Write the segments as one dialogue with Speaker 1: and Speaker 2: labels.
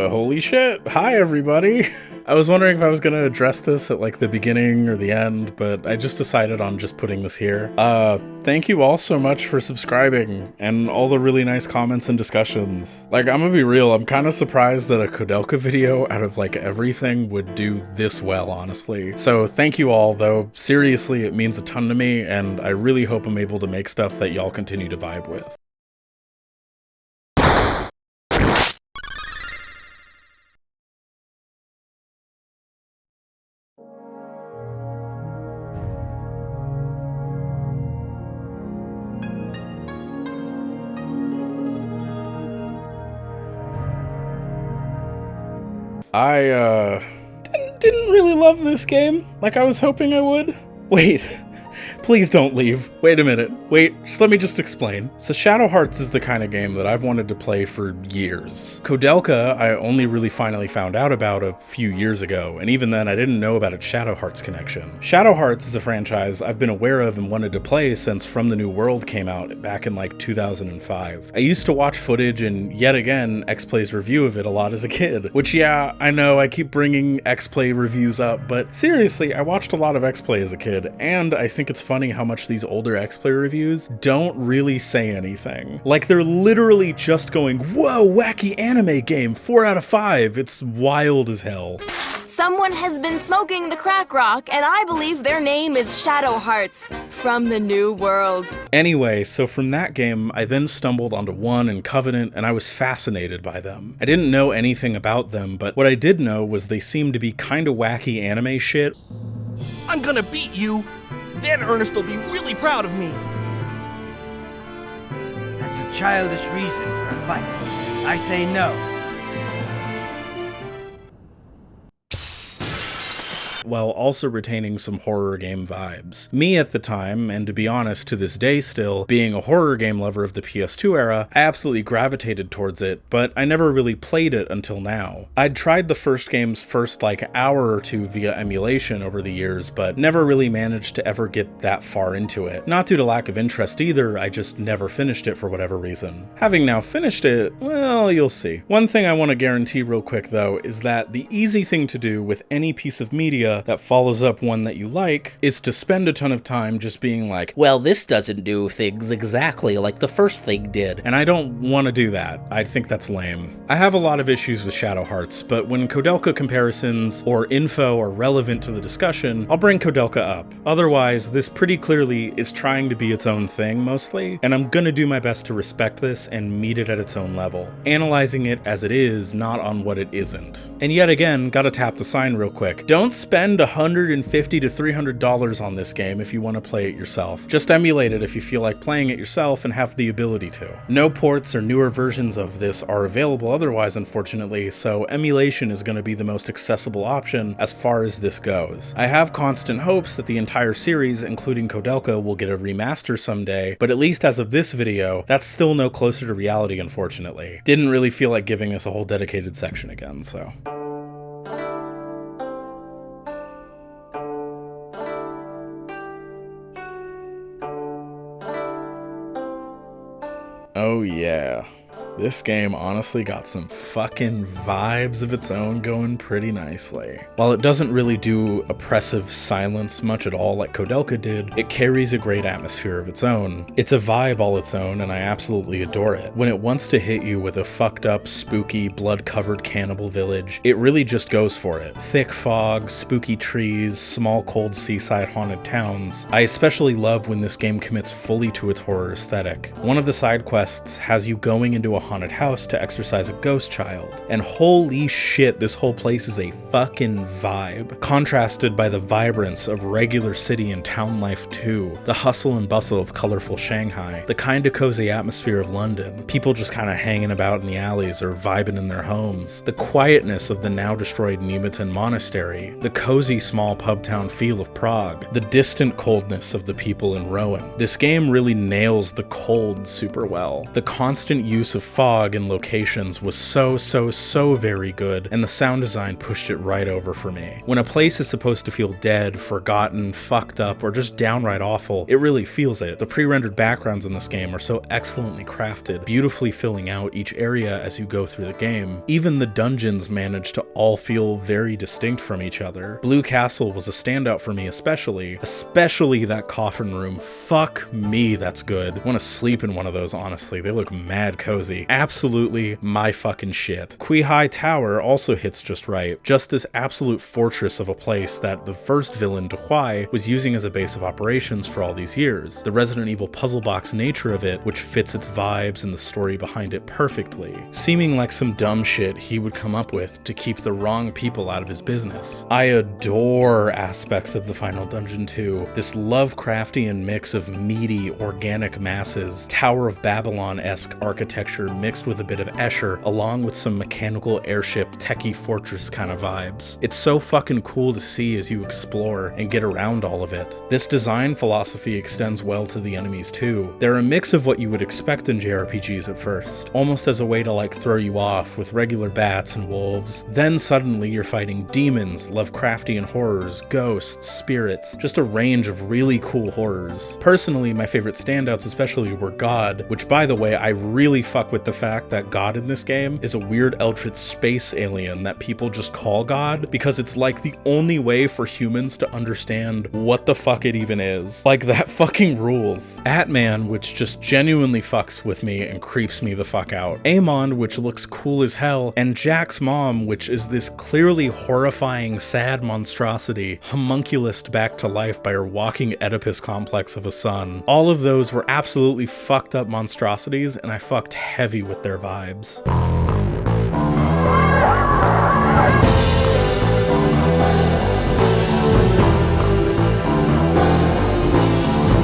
Speaker 1: Holy shit. Hi, everybody. I was wondering if I was going to address this at like the beginning or the end, but I just decided on just putting this here. Thank you all so much for subscribing and all the really nice comments and discussions. Like, I'm gonna be real, I'm kind of surprised that a Koudelka video out of like everything would do this well, honestly. So thank you all, though. Seriously, it means a ton to me, and I really hope I'm able to make stuff that y'all continue to vibe with. I, didn't really love this game like I was hoping I would. Wait, please don't leave. Wait a minute. Wait, let me just explain. So Shadow Hearts is the kind of game that I've wanted to play for years. Koudelka, I only really finally found out about a few years ago, and even then I didn't know about its Shadow Hearts connection. Shadow Hearts is a franchise I've been aware of and wanted to play since From the New World came out back in like 2005. I used to watch footage and yet again X-Play's review of it a lot as a kid, which yeah, I know I keep bringing X-Play reviews up, but seriously, I watched a lot of X-Play as a kid, and I think it's funny how much these older X-Play reviews don't really say anything. Like, they're literally just going, whoa, wacky anime game, 4 out of 5. It's wild as hell.
Speaker 2: Someone has been smoking the crack rock, and I believe their name is Shadow Hearts from the New World.
Speaker 1: Anyway, so from that game, I then stumbled onto 1 and Covenant, and I was fascinated by them. I didn't know anything about them, but what I did know was they seemed to be kinda wacky anime shit.
Speaker 3: I'm gonna beat you! Then Ernest will be really proud of me.
Speaker 4: That's a childish reason for a fight. I say no.
Speaker 1: While also retaining some horror game vibes. Me at the time, and to be honest to this day still, being a horror game lover of the PS2 era, I absolutely gravitated towards it, but I never really played it until now. I'd tried the first game's first like hour or two via emulation over the years, but never really managed to ever get that far into it. Not due to lack of interest either, I just never finished it for whatever reason. Having now finished it, well, you'll see. One thing I want to guarantee real quick though, is that the easy thing to do with any piece of media that follows up one that you like is to spend a ton of time just being like, well, this doesn't do things exactly like the first thing did. And I don't want to do that. I think that's lame. I have a lot of issues with Shadow Hearts, but when Koudelka comparisons or info are relevant to the discussion, I'll bring Koudelka up. Otherwise, this pretty clearly is trying to be its own thing mostly, and I'm gonna do my best to respect this and meet it at its own level, analyzing it as it is, not on what it isn't. And yet again, gotta tap the sign real quick. Don't spend $150 to $300 on this game if you want to play it yourself. Just emulate it if you feel like playing it yourself and have the ability to. No ports or newer versions of this are available otherwise, unfortunately, so emulation is going to be the most accessible option as far as this goes. I have constant hopes that the entire series, including Koudelka, will get a remaster someday, but at least as of this video, that's still no closer to reality, unfortunately. Didn't really feel like giving this a whole dedicated section again, so. Oh yeah. This game honestly got some fucking vibes of its own going pretty nicely. While it doesn't really do oppressive silence much at all like Koudelka did, it carries a great atmosphere of its own. It's a vibe all its own, and I absolutely adore it. When it wants to hit you with a fucked up, spooky, blood-covered cannibal village, it really just goes for it. Thick fog, spooky trees, small cold seaside haunted towns. I especially love when this game commits fully to its horror aesthetic. One of the side quests has you going into a haunted house to exorcise a ghost child, and holy shit, this whole place is a fucking vibe. Contrasted by the vibrance of regular city and town life too, the hustle and bustle of colorful Shanghai, the kinda cozy atmosphere of London, people just kinda hanging about in the alleys or vibing in their homes, the quietness of the now destroyed Nemeton Monastery, the cozy small pub town feel of Prague, the distant coldness of the people in Rowan. This game really nails the cold super well. The constant use of fog and locations was so very good, and the sound design pushed it right over for me. When a place is supposed to feel dead, forgotten, fucked up, or just downright awful, it really feels it. The pre-rendered backgrounds in this game are so excellently crafted, beautifully filling out each area as you go through the game. Even the dungeons manage to all feel very distinct from each other. Blue Castle was a standout for me especially that coffin room. Fuck me, that's good. I want to sleep in one of those, honestly. They look mad cozy. Absolutely my fucking shit. Kuihai Tower also hits just right. Just this absolute fortress of a place that the first villain, DEHUAI, was using as a base of operations for all these years. The Resident Evil puzzle box nature of it, which fits its vibes and the story behind it perfectly, seeming like some dumb shit he would come up with to keep the wrong people out of his business. I adore aspects of the final dungeon too. This Lovecraftian mix of meaty, organic masses, Tower of Babylon-esque architecture mixed with a bit of Escher, along with some mechanical airship, techie fortress kind of vibes. It's so fucking cool to see as you explore and get around all of it. This design philosophy extends well to the enemies too. They're a mix of what you would expect in JRPGs at first, almost as a way to like throw you off with regular bats and wolves. Then suddenly you're fighting demons, Lovecraftian horrors, ghosts, spirits, just a range of really cool horrors. Personally, my favorite standouts especially were God, which by the way, I really fuck with the fact that God in this game is a weird eldritch space alien that people just call God because it's like the only way for humans to understand what the fuck it even is. Like, that fucking rules. Atman, which just genuinely fucks with me and creeps me the fuck out. Amon, which looks cool as hell, and Jack's mom, which is this clearly horrifying, sad monstrosity, homunculus back to life by her walking Oedipus complex of a son. All of those were absolutely fucked up monstrosities, and I fucked heavy with their vibes.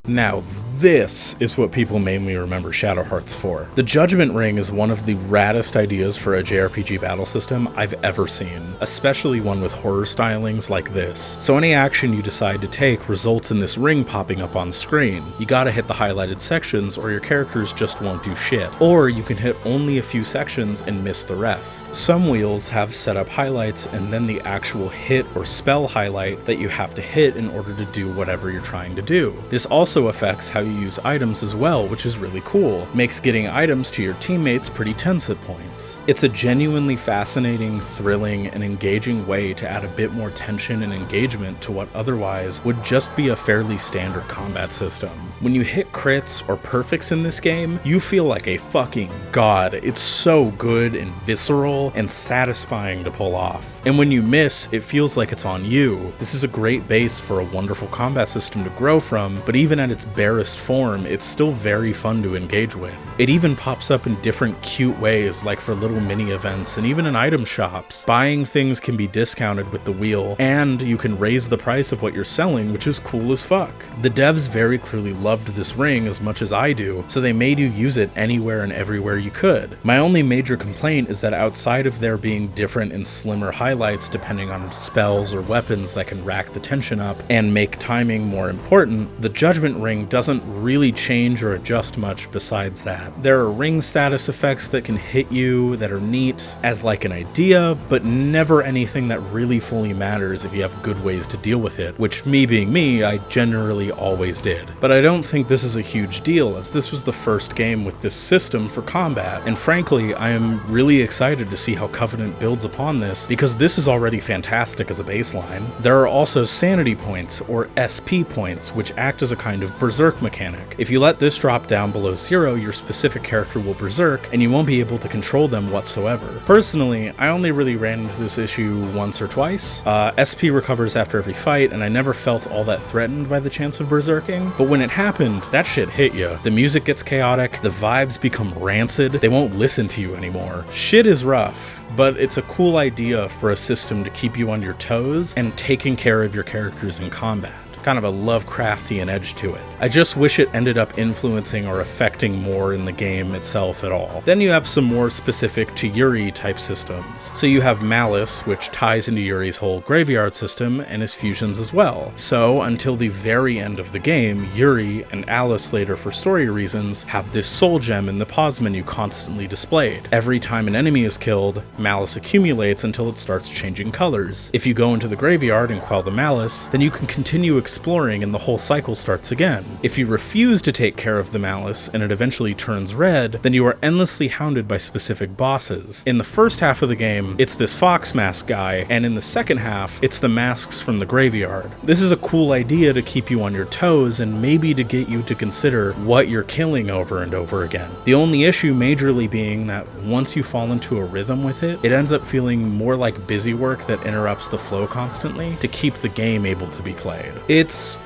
Speaker 1: Now, this is what people mainly remember Shadow Hearts for. The Judgment Ring is one of the raddest ideas for a JRPG battle system I've ever seen, especially one with horror stylings like this. So any action you decide to take results in this ring popping up on screen. You gotta hit the highlighted sections or your characters just won't do shit. Or you can hit only a few sections and miss the rest. Some wheels have set up highlights and then the actual hit or spell highlight that you have to hit in order to do whatever you're trying to do. This also affects how you use items as well, which is really cool. Makes getting items to your teammates pretty tense at points. It's a genuinely fascinating, thrilling, and engaging way to add a bit more tension and engagement to what otherwise would just be a fairly standard combat system. When you hit crits or perfects in this game, you feel like a fucking god. It's so good and visceral and satisfying to pull off. And when you miss, it feels like it's on you. This is a great base for a wonderful combat system to grow from, but even at its barest form, it's still very fun to engage with. It even pops up in different cute ways, like for little mini events and even in item shops. Buying things can be discounted with the wheel, and you can raise the price of what you're selling, which is cool as fuck. The devs very clearly loved this ring as much as I do, so they made you use it anywhere and everywhere you could. My only major complaint is that outside of there being different and slimmer highlights depending on spells or weapons that can rack the tension up and make timing more important, the Judgment Ring doesn't really change or adjust much besides that. There are ring status effects that can hit you that are neat as like an idea, but never anything that really fully matters if you have good ways to deal with it, which me being me, I generally always did. But I don't think this is a huge deal, as this was the first game with this system for combat, and frankly, I am really excited to see how Covenant builds upon this, because this is already fantastic as a baseline. There are also sanity points, or SP points, which act as a kind of berserk mechanic. If you let this drop down below 0, your specific character will berserk, and you won't be able to control them whatsoever. Personally, I only really ran into this issue once or twice. SP recovers after every fight, and I never felt all that threatened by the chance of berserking, but when it happened, that shit hit ya. The music gets chaotic, the vibes become rancid, they won't listen to you anymore. Shit is rough, but it's a cool idea for a system to keep you on your toes and taking care of your characters in combat. kind of a Lovecraftian edge to it. I just wish it ended up influencing or affecting more in the game itself at all. Then you have some more specific to Yuri type systems. So you have Malice, which ties into Yuri's whole graveyard system and his fusions as well. So until the very end of the game, Yuri, and Alice later for story reasons, have this soul gem in the pause menu constantly displayed. Every time an enemy is killed, Malice accumulates until it starts changing colors. If you go into the graveyard and quell the Malice, then you can continue exploring and the whole cycle starts again. If you refuse to take care of the Malice and it eventually turns red, then you are endlessly hounded by specific bosses. In the first half of the game, it's this fox mask guy, and in the second half, it's the masks from the graveyard. This is a cool idea to keep you on your toes and maybe to get you to consider what you're killing over and over again. The only issue majorly being that once you fall into a rhythm with it, it ends up feeling more like busy work that interrupts the flow constantly to keep the game able to be played. It's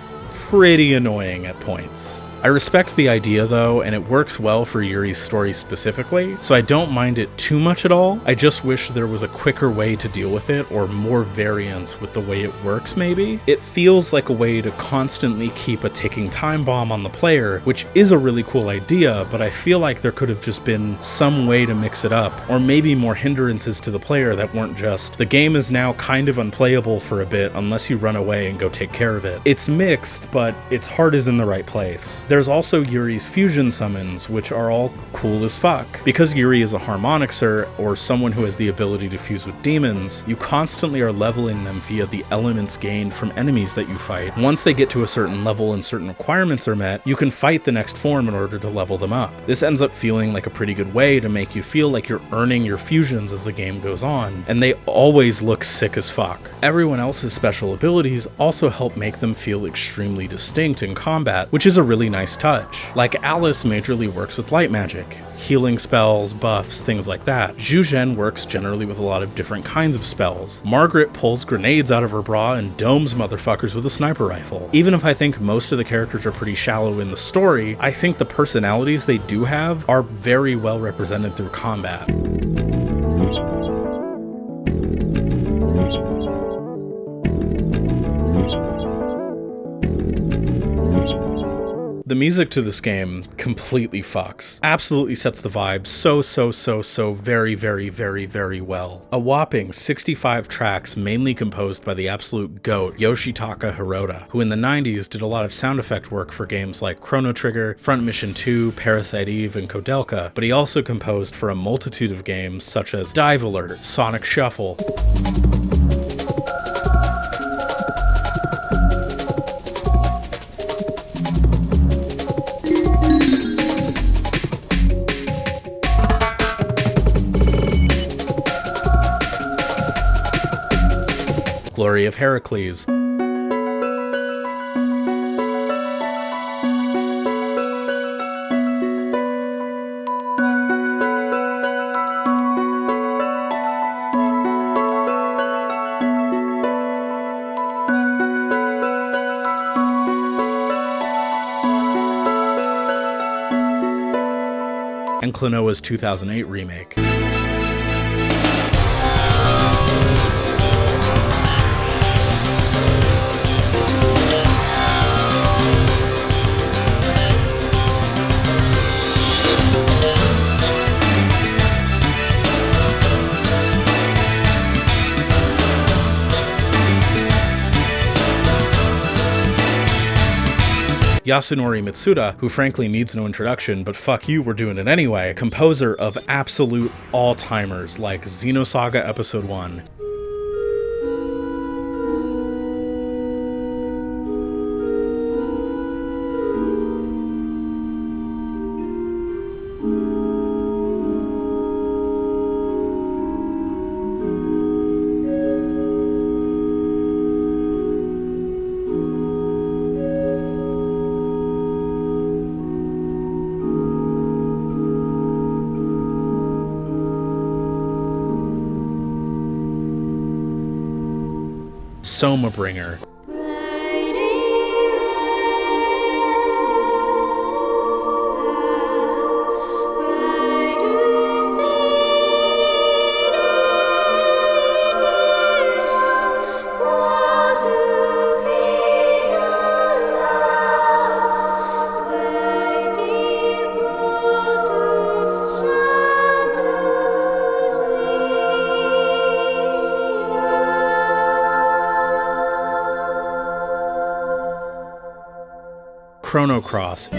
Speaker 1: pretty annoying at points. I respect the idea though, and it works well for Yuri's story specifically, so I don't mind it too much at all. I just wish there was a quicker way to deal with it, or more variance with the way it works maybe. It feels like a way to constantly keep a ticking time bomb on the player, which is a really cool idea, but I feel like there could have just been some way to mix it up, or maybe more hindrances to the player that weren't just, the game is now kind of unplayable for a bit unless you run away and go take care of it. It's mixed, but its heart is in the right place. There's also Yuri's fusion summons, which are all cool as fuck. Because Yuri is a harmonixer, or someone who has the ability to fuse with demons, you constantly are leveling them via the elements gained from enemies that you fight. Once they get to a certain level and certain requirements are met, you can fight the next form in order to level them up. This ends up feeling like a pretty good way to make you feel like you're earning your fusions as the game goes on, and they always look sick as fuck. Everyone else's special abilities also help make them feel extremely distinct in combat, which is a really nice touch. Like Alice majorly works with light magic, healing spells, buffs, things like that. Zhuzhen works generally with a lot of different kinds of spells. Margaret pulls grenades out of her bra and domes motherfuckers with a sniper rifle. Even if I think most of the characters are pretty shallow in the story, I think the personalities they do have are very well represented through combat. The music to this game completely fucks. Absolutely sets the vibe so very well. A whopping 65 tracks mainly composed by the absolute GOAT, Yoshitaka Hirota, who in the 90s did a lot of sound effect work for games like Chrono Trigger, Front Mission 2, Parasite Eve, and Kodelka, but he also composed for a multitude of games such as Dive Alert, Sonic Shuffle, Glory of Heracles, and Klonoa's 2008 remake. Yasunori Mitsuda, who frankly needs no introduction, but fuck you, we're doing it anyway, composer of absolute all-timers like Xenosaga Episode 1, Somabringer, Chrono Cross.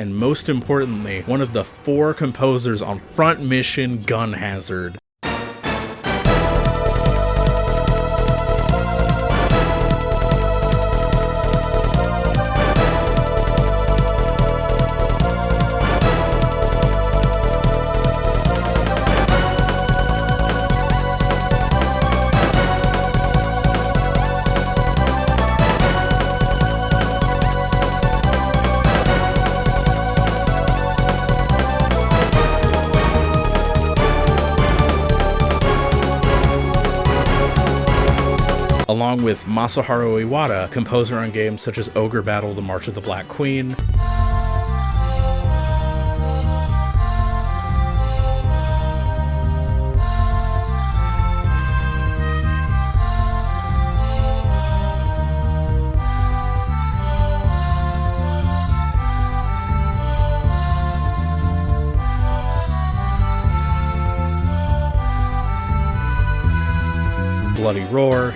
Speaker 1: Most importantly, one of the 4 composers on Front Mission Gun Hazard. Along with Masaharu Iwata, composer on games such as Ogre Battle: The March of the Black Queen, Bloody Roar,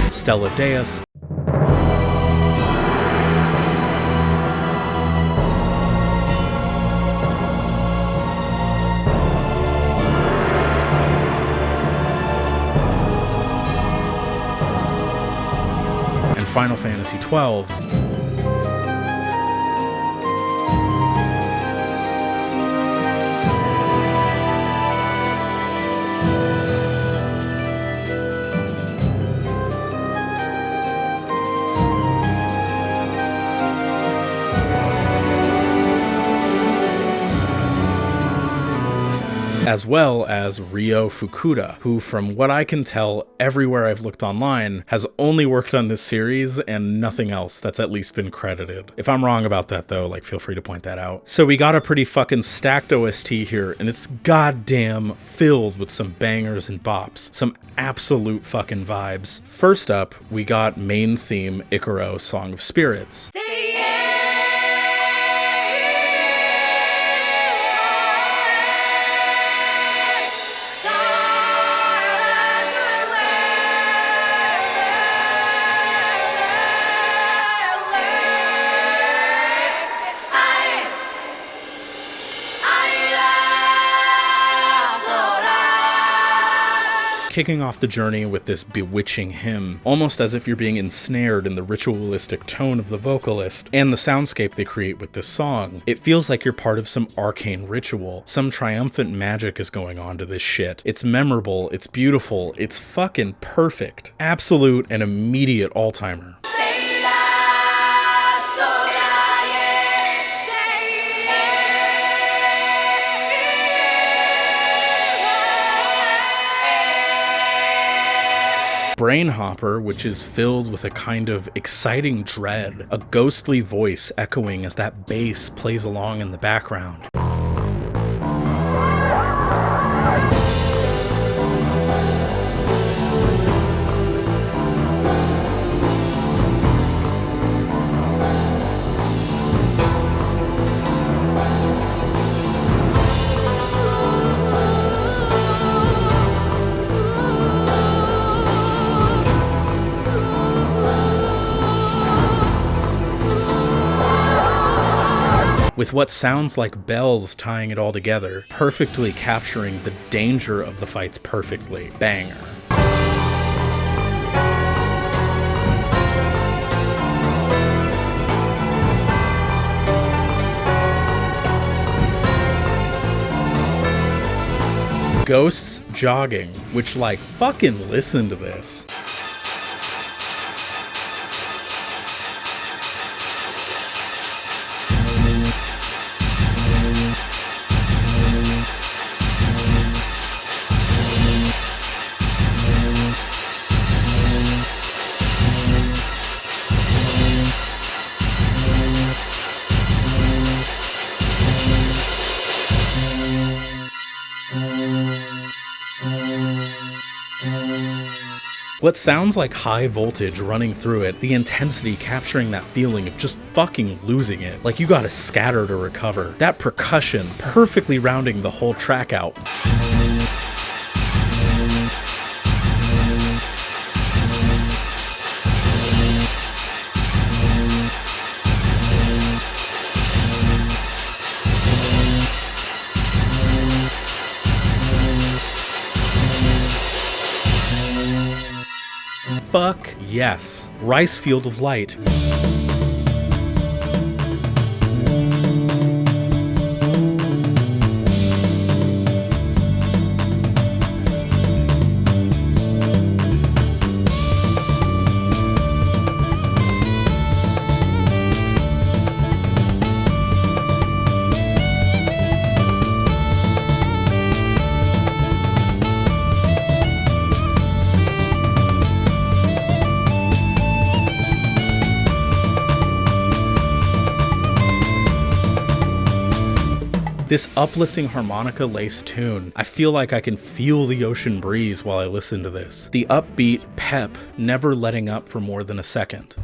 Speaker 1: Stella Deus, and Final Fantasy XII. As well as Ryo Fukuda, who, from what I can tell everywhere I've looked online, has only worked on this series and nothing else that's at least been credited. If I'm wrong about that though, like, feel free to point that out. So we got a pretty fucking stacked OST here, and it's goddamn filled with some bangers and bops. Some absolute fucking vibes. First up, we got main theme Ikaro Song of Spirits. Kicking off the journey with this bewitching hymn, almost as if you're being ensnared in the ritualistic tone of the vocalist and the soundscape they create with this song. It feels like you're part of some arcane ritual. Some triumphant magic is going on to this shit. It's memorable, it's beautiful, it's fucking perfect. Absolute and immediate all-timer. Brainhopper, which is filled with a kind of exciting dread, a ghostly voice echoing as that bass plays along in the background. With what sounds like bells tying it all together, perfectly capturing the danger of the fights perfectly. Banger. Ghosts Jogging, which, like, fucking listen to this. What sounds like high voltage running through it, the intensity capturing that feeling of just fucking losing it, like you gotta scatter to recover. That percussion perfectly rounding the whole track out. Fuck yes. Rice Field of Light. This uplifting harmonica-laced tune, I feel like I can feel the ocean breeze while I listen to this. The upbeat pep never letting up for more than a second.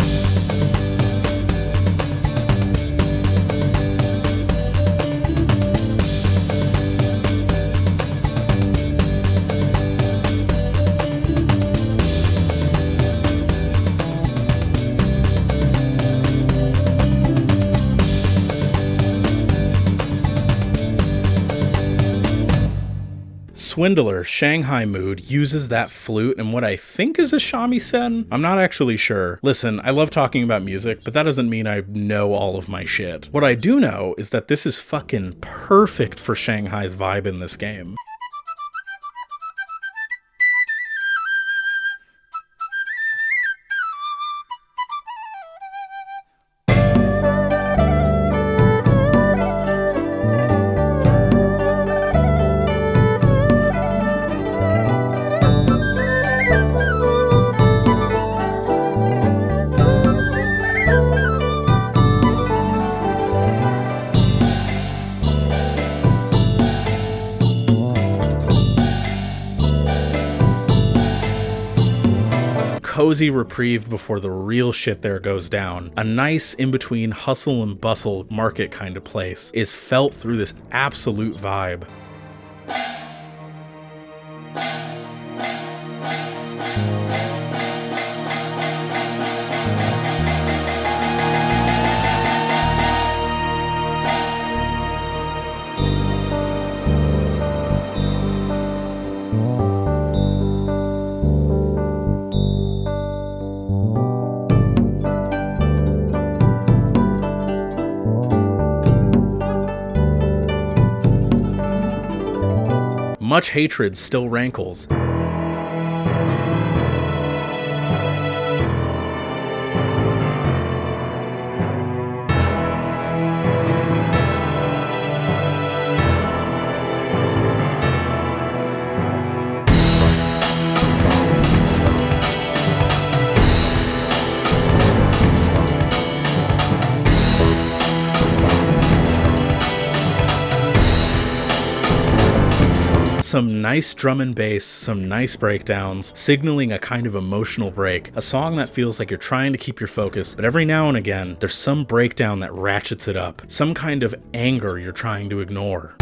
Speaker 1: Swindler, Shanghai Mood uses that flute in what I think is a shamisen? I'm not actually sure. Listen, I love talking about music, but that doesn't mean I know all of my shit. What I do know is that this is fucking perfect for Shanghai's vibe in this game. Cozy reprieve before the real shit there goes down. A nice in-between hustle and bustle market kind of place is felt through this absolute vibe. Much hatred still rankles. Some nice drum and bass, some nice breakdowns, signaling a kind of emotional break. A song that feels like you're trying to keep your focus, but every now and again, there's some breakdown that ratchets it up. Some kind of anger you're trying to ignore.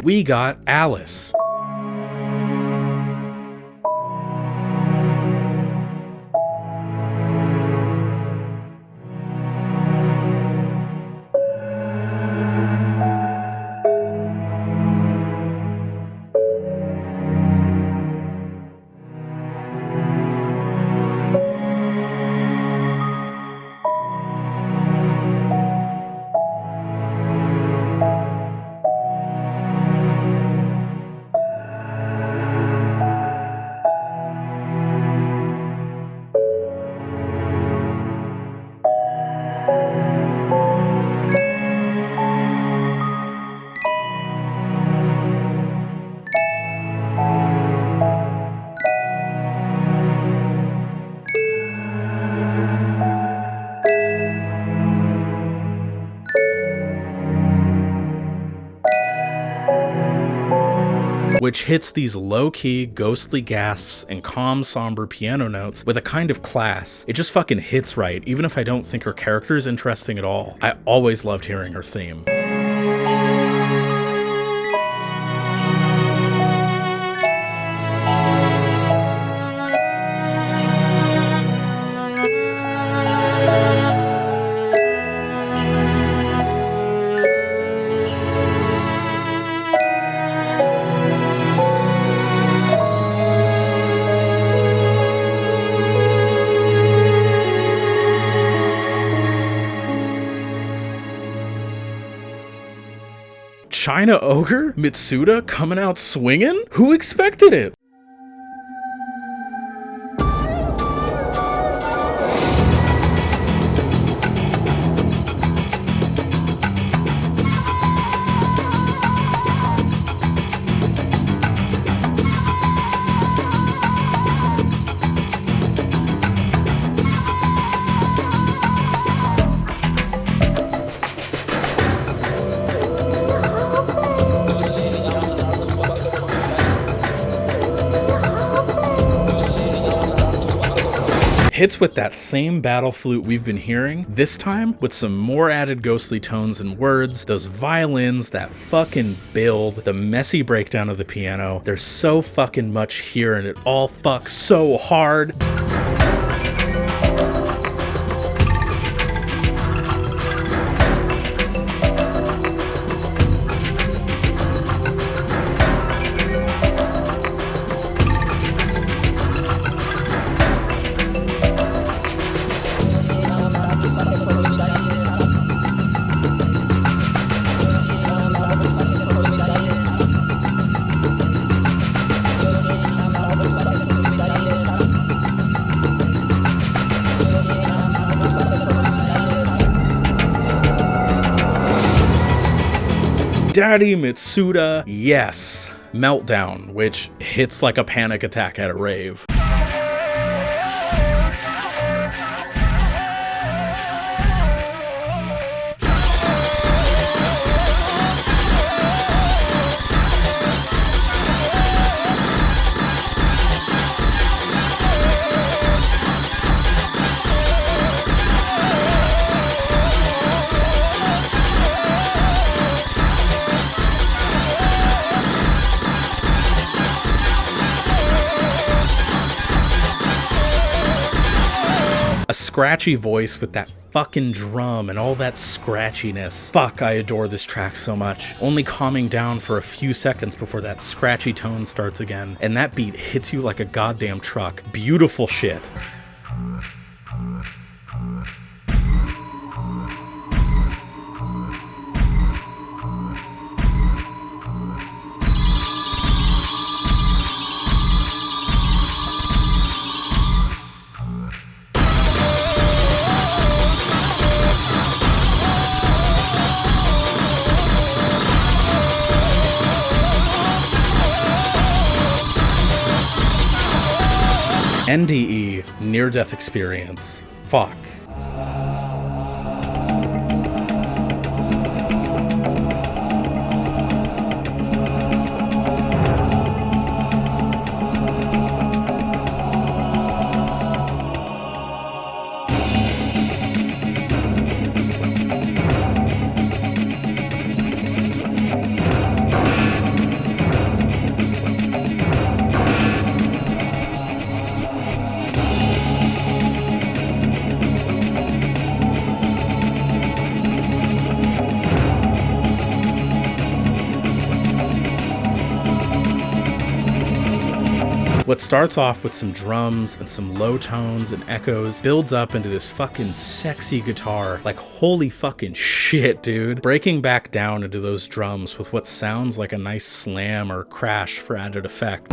Speaker 1: We got Alice. which hits these low-key, ghostly gasps and calm, somber piano notes with a kind of class. It just fucking hits right, even if I don't think her character is interesting at all. I always loved hearing her theme. China Ogre? Mitsuda coming out swinging? Who expected it? Hits with that same battle flute we've been hearing, this time with some more added ghostly tones and words, those violins, that fucking build, the messy breakdown of the piano. There's so fucking much here and it all fucks so hard. Daddy Mitsuda, yes. Meltdown, which hits like a panic attack at a rave. A scratchy voice with that fucking drum and all that scratchiness. Fuck, I adore this track so much. Only calming down for a few seconds before that scratchy tone starts again, and that beat hits you like a goddamn truck. Beautiful shit. NDE, near-death experience. Fuck. What starts off with some drums and some low tones and echoes builds up into this fucking sexy guitar. Like, holy fucking shit, dude. Breaking back down into those drums with what sounds like a nice slam or crash for added effect.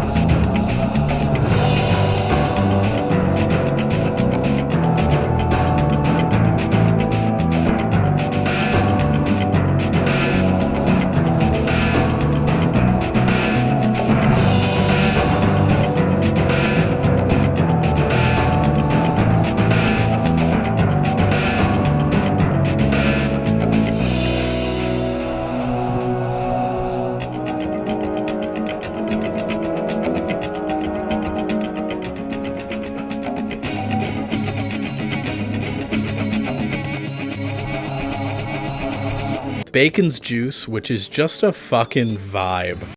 Speaker 1: called Bacon's Juice, which is just a fucking vibe.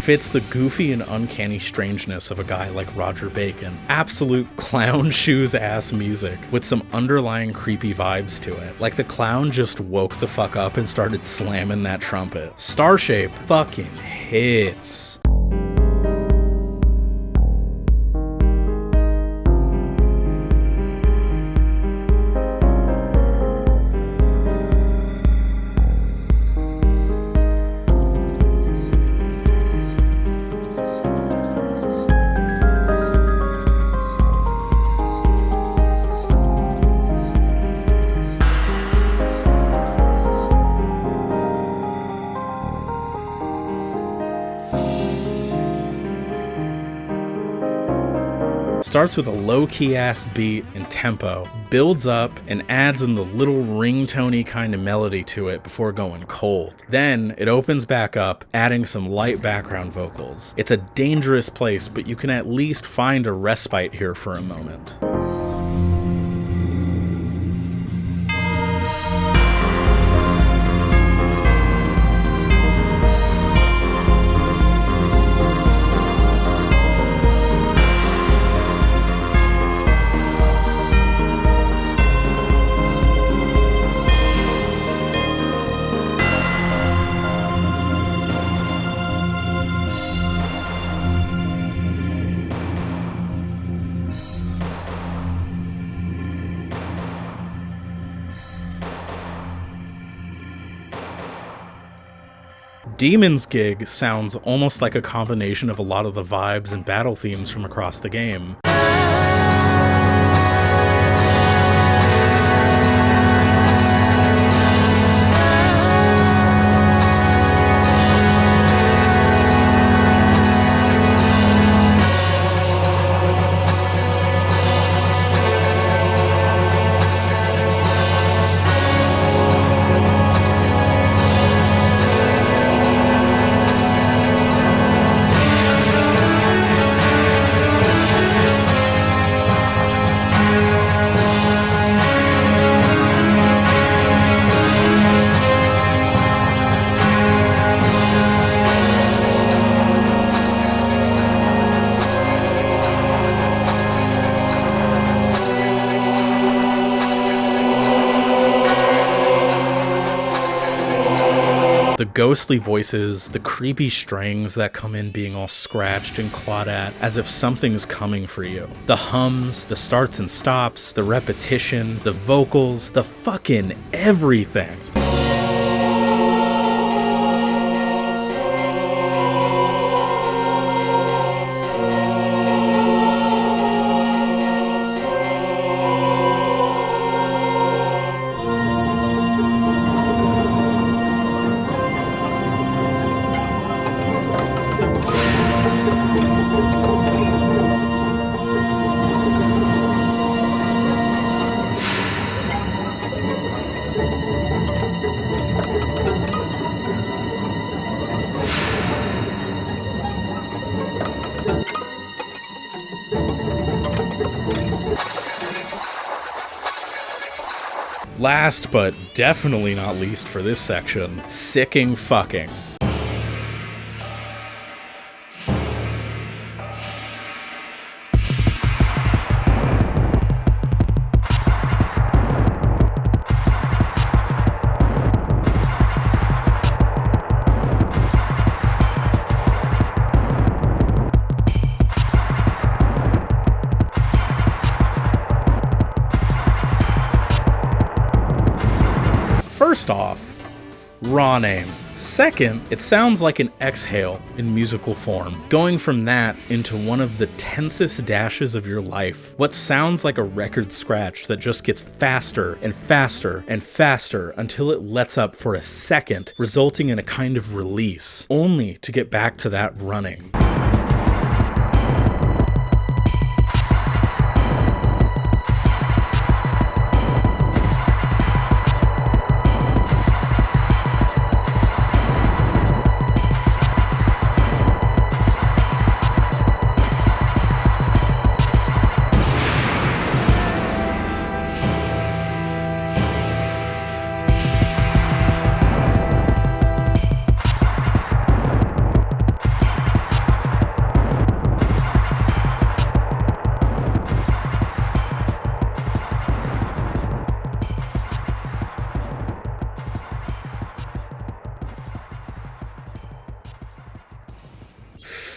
Speaker 1: Fits the goofy and uncanny strangeness of a guy like Roger Bacon. Absolute clown shoes ass music with some underlying creepy vibes to it. Like the clown just woke the fuck up and started slamming that trumpet. Starshape fucking hits. Starts with a low-key ass beat and tempo, builds up, and adds in the little ringtone-y kind of melody to it before going cold. Then it opens back up, adding some light background vocals. It's a dangerous place, but you can at least find a respite here for a moment. Demon's Gig sounds almost like a combination of a lot of the vibes and battle themes from across the game. The ghostly voices, the creepy strings that come in being all scratched and clawed at, as if something's coming for you. The hums, the starts and stops, the repetition, the vocals, the fucking everything. Last but definitely not least for this section, sicking fucking. First off, Raw name. Second, it sounds like an exhale in musical form, going from that into one of the tensest dashes of your life. What sounds like a record scratch that just gets faster and faster and faster until it lets up for a second, resulting in a kind of release, only to get back to that running.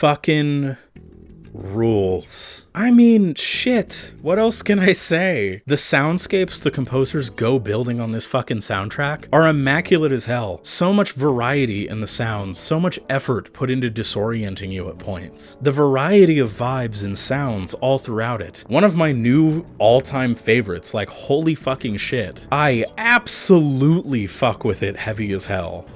Speaker 1: Fucking rules. I mean, shit. What else can I say? The soundscapes the composers go building on this fucking soundtrack are immaculate as hell. So much variety in the sounds, so much effort put into disorienting you at points. The variety of vibes and sounds all throughout it. One of my new all-time favorites, like holy fucking shit. I absolutely fuck with it heavy as hell.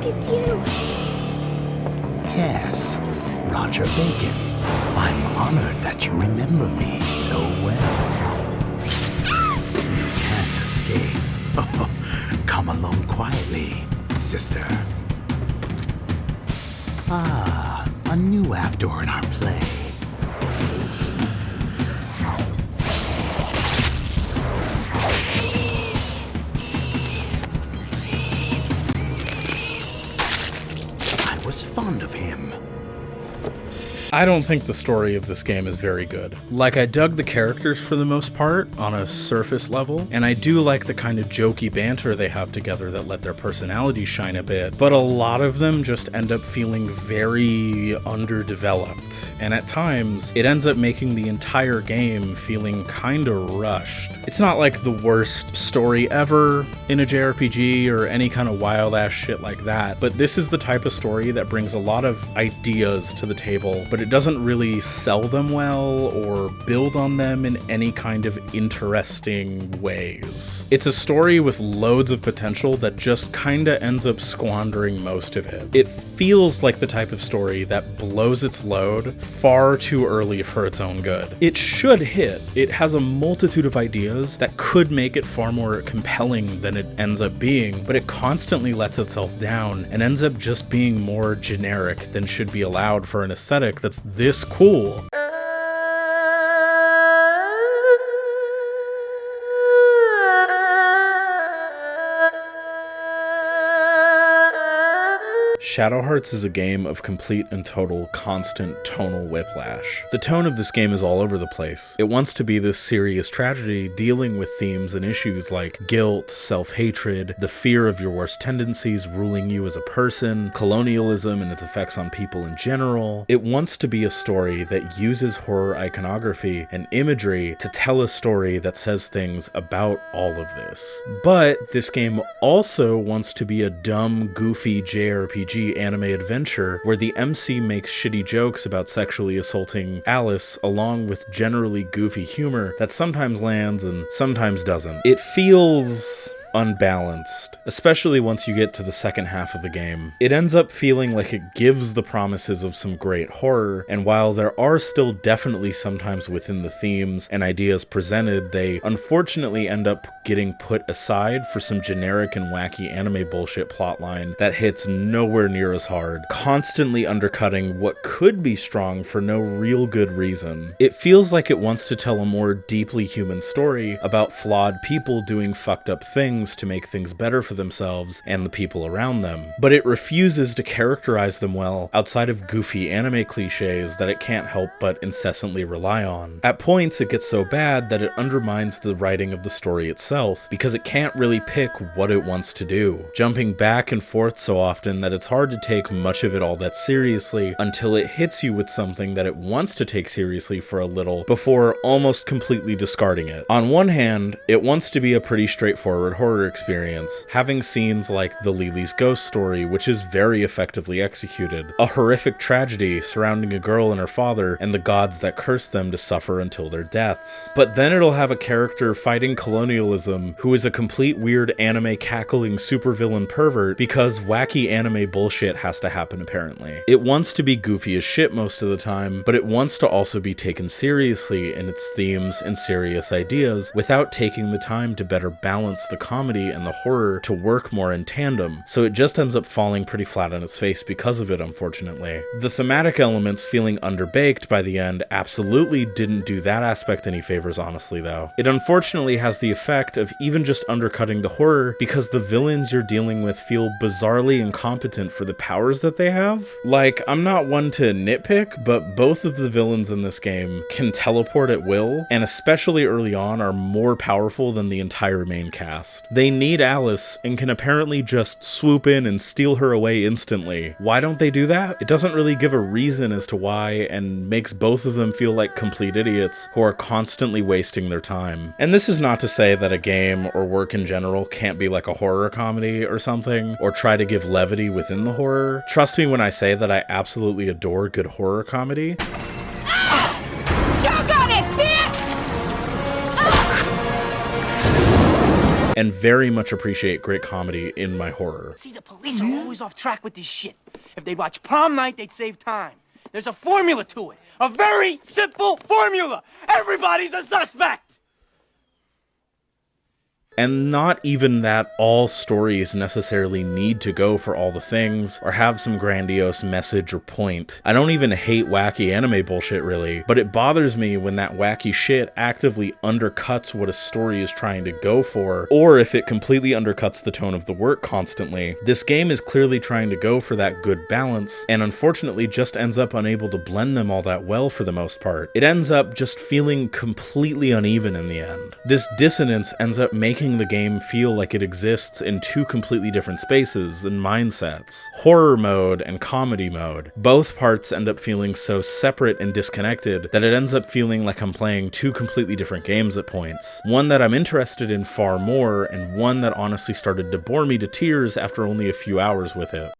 Speaker 2: It's you.
Speaker 5: Yes, Roger Bacon. I'm honored that you remember me so well. You can't escape. Come along quietly, sister. Ah, a new actor in our play. I was fond of him.
Speaker 1: I don't think the story of this game is very good. Like, I dug the characters for the most part on a surface level, and I do like the kind of jokey banter they have together that let their personalities shine a bit, but a lot of them just end up feeling very underdeveloped, and at times, it ends up making the entire game feeling kinda rushed. It's not like the worst story ever in a JRPG or any kind of wild ass shit like that, but this is the type of story that brings a lot of ideas to the table, but it doesn't really sell them well or build on them in any kind of interesting ways. It's a story with loads of potential that just kinda ends up squandering most of it. It feels like the type of story that blows its load far too early for its own good. It should hit. It has a multitude of ideas that could make it far more compelling than it ends up being, but it constantly lets itself down and ends up just being more generic than should be allowed for an aesthetic that's this cool. Shadow Hearts is a game of complete and total constant tonal whiplash. The tone of this game is all over the place. It wants to be this serious tragedy dealing with themes and issues like guilt, self-hatred, the fear of your worst tendencies ruling you as a person, colonialism and its effects on people in general. It wants to be a story that uses horror iconography and imagery to tell a story that says things about all of this. But this game also wants to be a dumb, goofy JRPG anime adventure where the MC makes shitty jokes about sexually assaulting Alice along with generally goofy humor that sometimes lands and sometimes doesn't. It feels unbalanced, especially once you get to the second half of the game. It ends up feeling like it gives the promises of some great horror, and while there are still definitely sometimes within the themes and ideas presented, they unfortunately end up getting put aside for some generic and wacky anime bullshit plotline that hits nowhere near as hard, constantly undercutting what could be strong for no real good reason. It feels like it wants to tell a more deeply human story about flawed people doing fucked up things to make things better for themselves and the people around them, but it refuses to characterize them well outside of goofy anime cliches that it can't help but incessantly rely on. At points, it gets so bad that it undermines the writing of the story itself, because it can't really pick what it wants to do, jumping back and forth so often that it's hard to take much of it all that seriously until it hits you with something that it wants to take seriously for a little before almost completely discarding it. On one hand, it wants to be a pretty straightforward horror experience, having scenes like the Lily's ghost story, which is very effectively executed, a horrific tragedy surrounding a girl and her father and the gods that curse them to suffer until their deaths. But then it'll have a character fighting colonialism who is a complete weird anime cackling supervillain pervert because wacky anime bullshit has to happen apparently. It wants to be goofy as shit most of the time, but it wants to also be taken seriously in its themes and serious ideas without taking the time to better balance the comedy and the horror to work more in tandem, so it just ends up falling pretty flat on its face because of it, unfortunately. The thematic elements feeling underbaked by the end absolutely didn't do that aspect any favors, honestly, though. It unfortunately has the effect of even just undercutting the horror because the villains you're dealing with feel bizarrely incompetent for the powers that they have. Like, I'm not one to nitpick, but both of the villains in this game can teleport at will, and especially early on are more powerful than the entire main cast. They need Alice and can apparently just swoop in and steal her away instantly. Why don't they do that? It doesn't really give a reason as to why, and makes both of them feel like complete idiots who are constantly wasting their time. And this is not to say that a game or work in general can't be like a horror comedy or something, or try to give levity within the horror. Trust me when I say that I absolutely adore good horror comedy.
Speaker 2: Choke on it, bitch!
Speaker 1: And very much appreciate great comedy in my horror.
Speaker 4: See, the police are always off track with this shit. If they watch Prom Night, they'd save time. There's a formula to it. A very simple formula. Everybody's a suspect.
Speaker 1: And not even that all stories necessarily need to go for all the things, or have some grandiose message or point. I don't even hate wacky anime bullshit really, but it bothers me when that wacky shit actively undercuts what a story is trying to go for, or if it completely undercuts the tone of the work constantly. This game is clearly trying to go for that good balance, and unfortunately just ends up unable to blend them all that well for the most part. It ends up just feeling completely uneven in the end. This dissonance ends up making the game feel like it exists in two completely different spaces and mindsets. Horror mode and comedy mode. Both parts end up feeling so separate and disconnected that it ends up feeling like I'm playing two completely different games at points. One that I'm interested in far more, and one that honestly started to bore me to tears after only a few hours with it.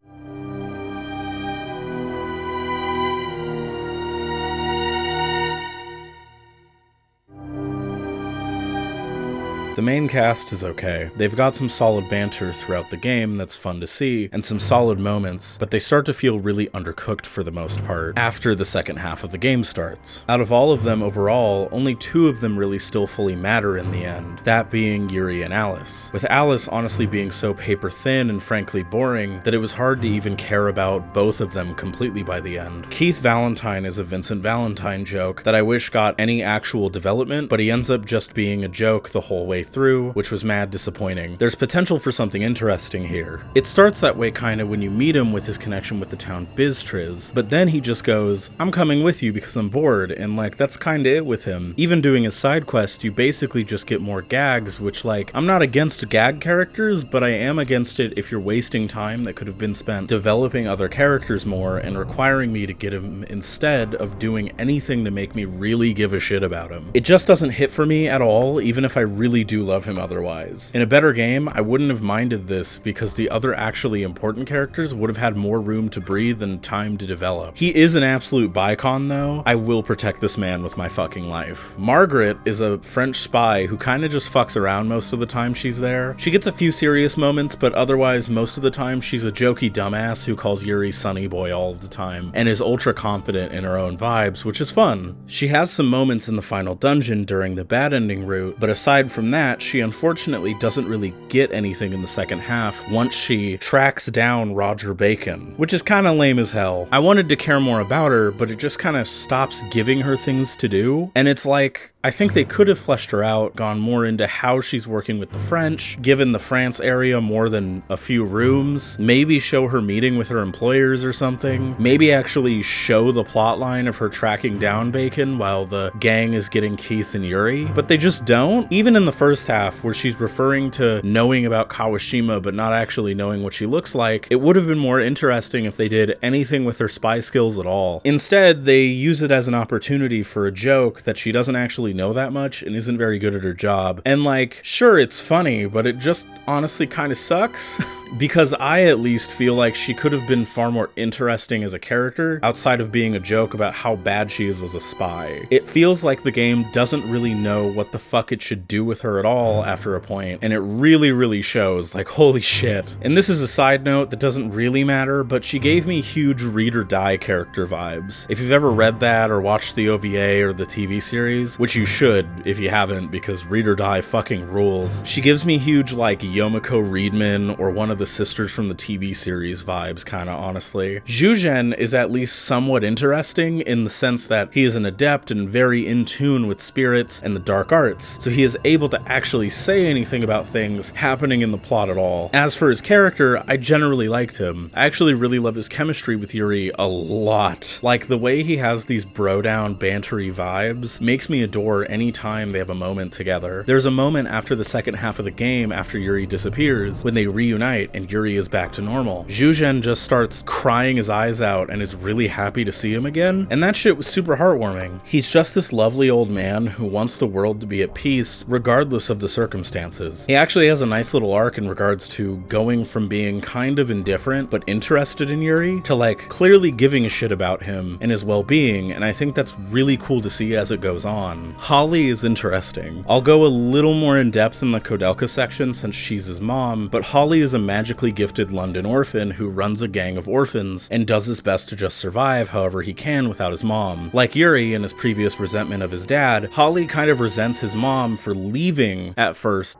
Speaker 1: The main cast is okay. They've got some solid banter throughout the game that's fun to see, and some solid moments, but they start to feel really undercooked for the most part after the second half of the game starts. Out of all of them overall, only two of them really still fully matter in the end, that being Yuri and Alice. With Alice honestly being so paper thin and frankly boring that it was hard to even care about both of them completely by the end. Keith Valentine is a Vincent Valentine joke that I wish got any actual development, but he ends up just being a joke the whole way through, which was mad disappointing. There's potential for something interesting here. It starts that way kinda when you meet him with his connection with the town Biztriz, but then he just goes, I'm coming with you because I'm bored, and like, that's kinda it with him. Even doing his side quest, you basically just get more gags, which like, I'm not against gag characters, but I am against it if you're wasting time that could have been spent developing other characters more and requiring me to get him instead of doing anything to make me really give a shit about him. It just doesn't hit for me at all, even if I really do do love him otherwise. In a better game, I wouldn't have minded this because the other actually important characters would have had more room to breathe and time to develop. He is an absolute bicon though. I will protect this man with my fucking life. Margaret is a French spy who kinda just fucks around most of the time she's there. She gets a few serious moments, but otherwise most of the time she's a jokey dumbass who calls Yuri Sunny Boy all of the time, and is ultra confident in her own vibes, which is fun. She has some moments in the final dungeon during the bad ending route, but aside from that, she unfortunately doesn't really get anything in the second half once she tracks down Roger Bacon, which is kinda lame as hell. I wanted to care more about her, but it just kinda stops giving her things to do, and it's like, I think they could have fleshed her out, gone more into how she's working with the French, given the France area more than a few rooms, maybe show her meeting with her employers or something, maybe actually show the plotline of her tracking down Bacon while the gang is getting Keith and Yuri, but they just don't. Even in the first half, where she's referring to knowing about Kawashima but not actually knowing what she looks like, it would have been more interesting if they did anything with her spy skills at all. Instead, they use it as an opportunity for a joke that she doesn't actually know that much and isn't very good at her job. And like, sure, it's funny, but it just honestly kind of sucks. Because I at least feel like she could have been far more interesting as a character outside of being a joke about how bad she is as a spy. It feels like the game doesn't really know what the fuck it should do with her at all after a point, and it really shows, like, holy shit. And this is a side note that doesn't really matter, but she gave me huge Read or Die character vibes. If you've ever read that or watched the OVA or the TV series, which you should if you haven't, because Read or Die fucking rules, she gives me huge like Yomiko Reedman or one of the sisters from the TV series vibes, kinda honestly. Zhuzhen is at least somewhat interesting in the sense that he is an adept and very in tune with spirits and the dark arts, so he is able to actually say anything about things happening in the plot at all. As for his character, I generally liked him. I actually really love his chemistry with Yuri a lot. Like, the way he has these bro-down bantery vibes makes me adore any time they have a moment together. There's a moment after the second half of the game after Yuri disappears when they reunite and Yuri is back to normal. Zhuzhen just starts crying his eyes out and is really happy to see him again, and that shit was super heartwarming. He's just this lovely old man who wants the world to be at peace regardless of the circumstances. He actually has a nice little arc in regards to going from being kind of indifferent but interested in Yuri to like clearly giving a shit about him and his well-being, and I think that's really cool to see as it goes on. Holly is interesting. I'll go a little more in depth in the Koudelka section since she's his mom, but Holly is a magically gifted London orphan who runs a gang of orphans and does his best to just survive however he can without his mom. Like Yuri and his previous resentment of his dad, Holly kind of resents his mom for leaving at first.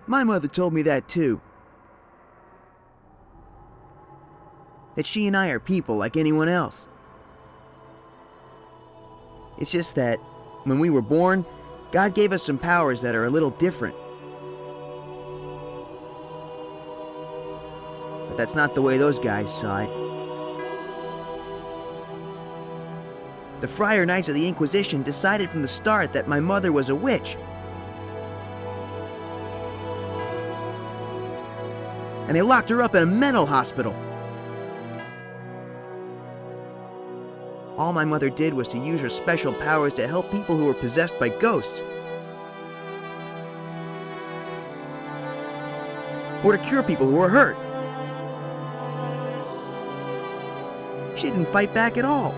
Speaker 6: My mother told me that too. That she and I are people like anyone else. It's just that when we were born, God gave us some powers that are a little different. But that's not the way those guys saw it. The Friar Knights of the Inquisition decided from the start that my mother was a witch. And they locked her up in a mental hospital. All my mother did was to use her special powers to help people who were possessed by ghosts. Or to cure people who were hurt. She didn't fight back at all.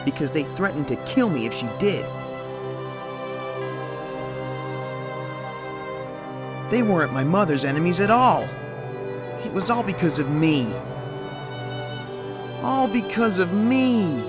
Speaker 6: Because they threatened to kill me if she did. They weren't my mother's enemies at all. It was all because of me. All because of me.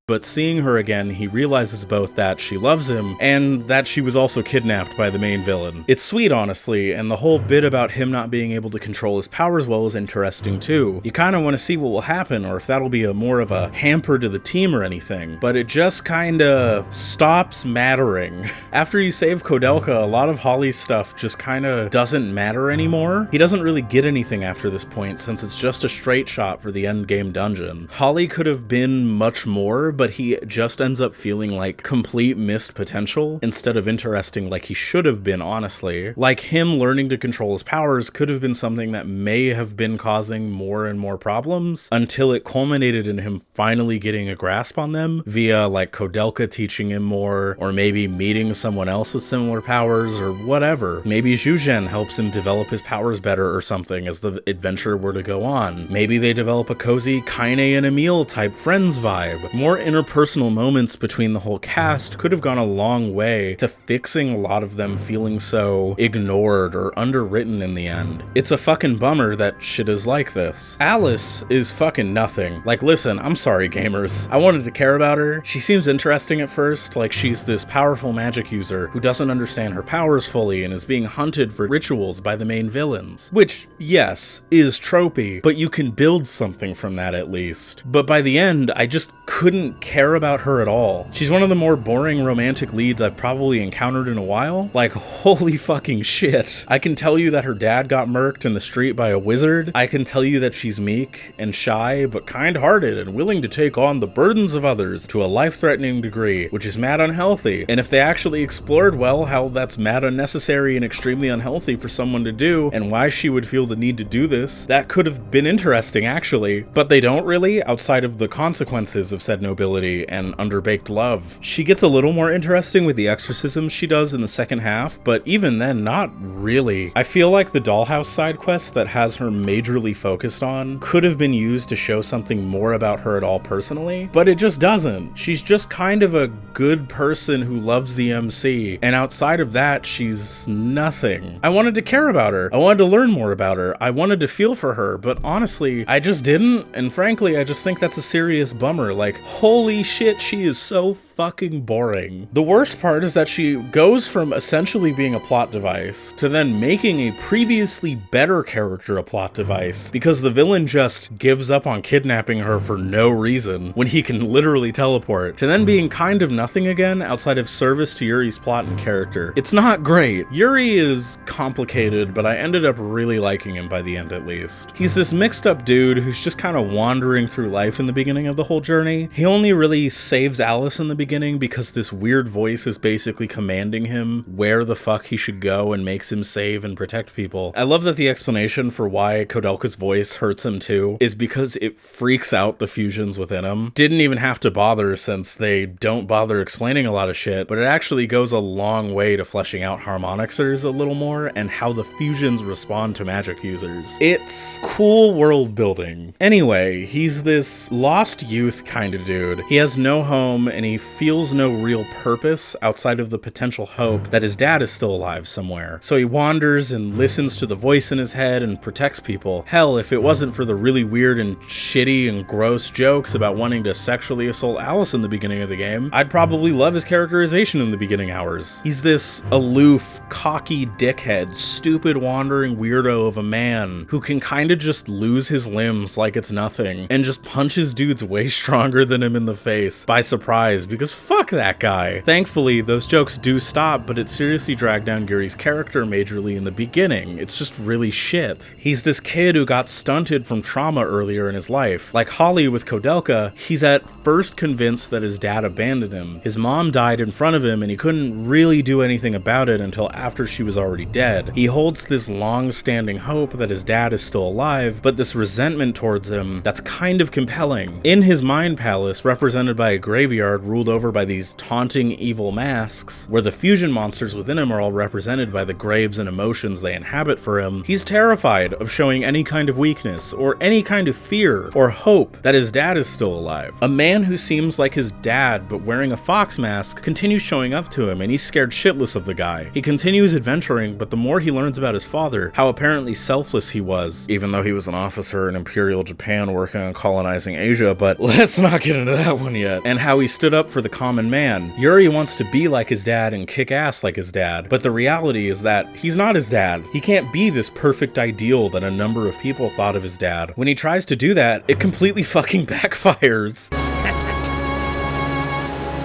Speaker 1: But seeing her again, he realizes both that she loves him and that she was also kidnapped by the main villain. It's sweet, honestly, and the whole bit about him not being able to control his powers well is interesting too. You kind of want to see what will happen, or if that'll be more of a hamper to the team or anything, but it just kind of stops mattering. After you save Koudelka, a lot of Holly's stuff just kind of doesn't matter anymore. He doesn't really get anything after this point since it's just a straight shot for the endgame dungeon. Holly could have been much more, but he just ends up feeling like complete missed potential instead of interesting like he should have been, honestly. Like him learning to control his powers could have been something that may have been causing more and more problems until it culminated in him finally getting a grasp on them via like Koudelka teaching him more, or maybe meeting someone else with similar powers or whatever. Maybe Zhuzhen helps him develop his powers better or something as the adventure were to go on. Maybe they develop a cozy Kaine and Emil type friends vibe. More interpersonal moments between the whole cast could have gone a long way to fixing a lot of them feeling so ignored or underwritten in the end. It's a fucking bummer that shit is like this. Alice is fucking nothing. Like, listen, I'm sorry gamers. I wanted to care about her. She seems interesting at first, like she's this powerful magic user who doesn't understand her powers fully and is being hunted for rituals by the main villains. Which, yes, is tropey, but you can build something from that at least. But by the end, I just couldn't care about her at all. She's one of the more boring romantic leads I've probably encountered in a while. Like, holy fucking shit. I can tell you that her dad got murked in the street by a wizard. I can tell you that she's meek and shy, but kind-hearted and willing to take on the burdens of others to a life-threatening degree, which is mad unhealthy. And if they actually explored well how that's mad unnecessary and extremely unhealthy for someone to do, and why she would feel the need to do this, that could have been interesting actually. But they don't really, outside of the consequences of said nobility and underbaked love. She gets a little more interesting with the exorcisms she does in the second half, but even then, not really. I feel like the dollhouse side quest that has her majorly focused on could have been used to show something more about her at all personally, but it just doesn't. She's just kind of a good person who loves the MC, and outside of that, she's nothing. I wanted to care about her. I wanted to learn more about her. I wanted to feel for her, but honestly, I just didn't, and frankly, I just think that's a serious bummer. Like, holy shit, she is so fucking boring. The worst part is that she goes from essentially being a plot device to then making a previously better character a plot device because the villain just gives up on kidnapping her for no reason when he can literally teleport, to then being kind of nothing again outside of service to Yuri's plot and character. It's not great. Yuri is complicated, but I ended up really liking him by the end at least. He's this mixed up dude who's just kind of wandering through life in the beginning of the whole journey. He only really saves Alice in the beginning because this weird voice is basically commanding him where the fuck he should go and makes him save and protect people. I love that the explanation for why Koudelka's voice hurts him too is because it freaks out the fusions within him. Didn't even have to bother since they don't bother explaining a lot of shit, but it actually goes a long way to fleshing out Harmonixers a little more and how the fusions respond to magic users. It's cool world building. Anyway, he's this lost youth kind of dude. He has no home and he feels no real purpose outside of the potential hope that his dad is still alive somewhere. So he wanders and listens to the voice in his head and protects people. Hell, if it wasn't for the really weird and shitty and gross jokes about wanting to sexually assault Alice in the beginning of the game, I'd probably love his characterization in the beginning hours. He's this aloof, cocky dickhead, stupid wandering weirdo of a man who can kind of just lose his limbs like it's nothing and just punches dudes way stronger than him in the face by surprise because fuck that guy. Thankfully, those jokes do stop, but it seriously dragged down Yuri's character majorly in the beginning. It's just really shit. He's this kid who got stunted from trauma earlier in his life. Like Holly with Koudelka, he's at first convinced that his dad abandoned him. His mom died in front of him and he couldn't really do anything about it until after she was already dead. He holds this long-standing hope that his dad is still alive, but this resentment towards him that's kind of compelling. In his mind palace, represented by a graveyard ruled over by these taunting evil masks, where the fusion monsters within him are all represented by the graves and emotions they inhabit for him, he's terrified of showing any kind of weakness or any kind of fear or hope that his dad is still alive. A man who seems like his dad but wearing a fox mask continues showing up to him and he's scared shitless of the guy. He continues adventuring, but the more he learns about his father, how apparently selfless he was, even though he was an officer in Imperial Japan working on colonizing Asia, but let's not get into that one yet, and how he stood up for the common man. Yuri wants to be like his dad and kick ass like his dad, but the reality is that he's not his dad. He can't be this perfect ideal that a number of people thought of his dad. When he tries to do that, it completely fucking backfires.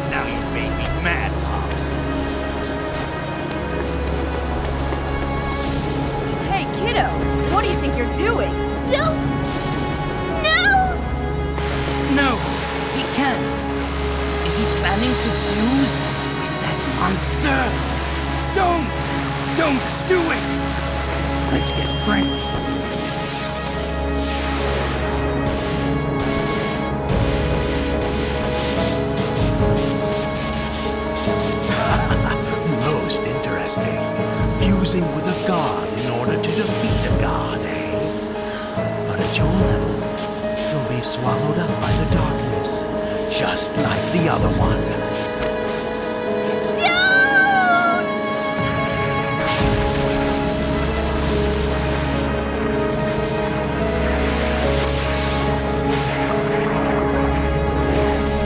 Speaker 4: Now you made me mad, Pops.
Speaker 2: Hey, kiddo, what do you think you're doing? Don't! No!
Speaker 7: No, he can't.
Speaker 4: monster! Don't do it! Let's get friendly.
Speaker 5: Most interesting. Fusing with a god in order to defeat a god, eh? But at your level, you'll be swallowed up by the darkness, just like the other one.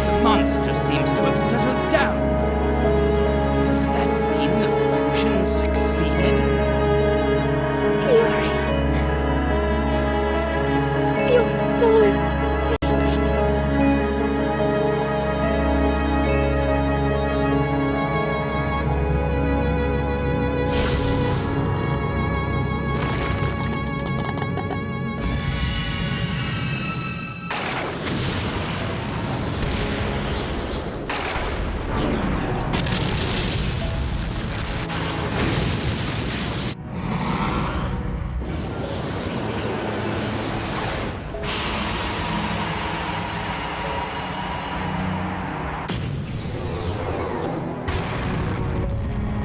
Speaker 4: The monster seems to have settled down. Does that mean the fusion succeeded?
Speaker 2: Yuri. Your soul is fading.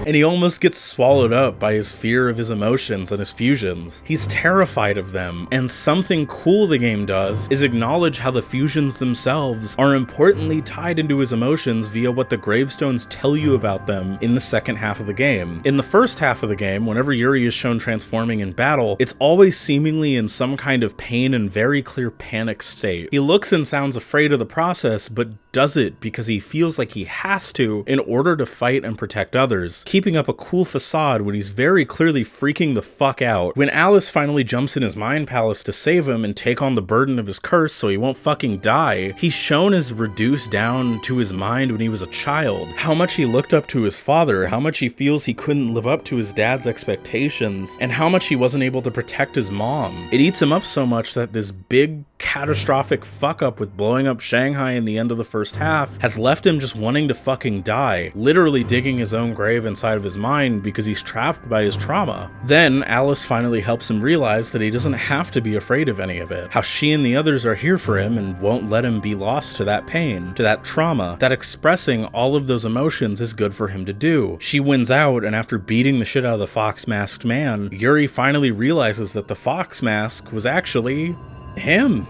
Speaker 1: And he almost gets swallowed up by his fear of his emotions and his fusions. He's terrified of them, and something cool the game does is acknowledge how the fusions themselves are importantly tied into his emotions via what the gravestones tell you about them in the second half of the game. In the first half of the game, whenever Yuri is shown transforming in battle, it's always seemingly in some kind of pain and very clear panic state. He looks and sounds afraid of the process, but does it because he feels like he has to in order to fight and protect others, keeping up a cool facade when he's very clearly freaking the fuck out. When Alice finally jumps in his mind palace to save him and take on the burden of his curse so he won't fucking die, he's shown as reduced down to his mind when he was a child. How much he looked up to his father, how much he feels he couldn't live up to his dad's expectations, and how much he wasn't able to protect his mom. It eats him up so much that this big catastrophic fuck up with blowing up Shanghai in the end of the first half has left him just wanting to fucking die, literally digging his own grave inside of his mind because he's trapped by his trauma. Then Alice finally helps him realize that he doesn't have to be afraid of any of it, how she and the others are here for him and won't let him be lost to that pain, to that trauma, that expressing all of those emotions is good for him to do. She wins out, and after beating the shit out of the fox masked man, Yuri finally realizes that the fox mask was actually him.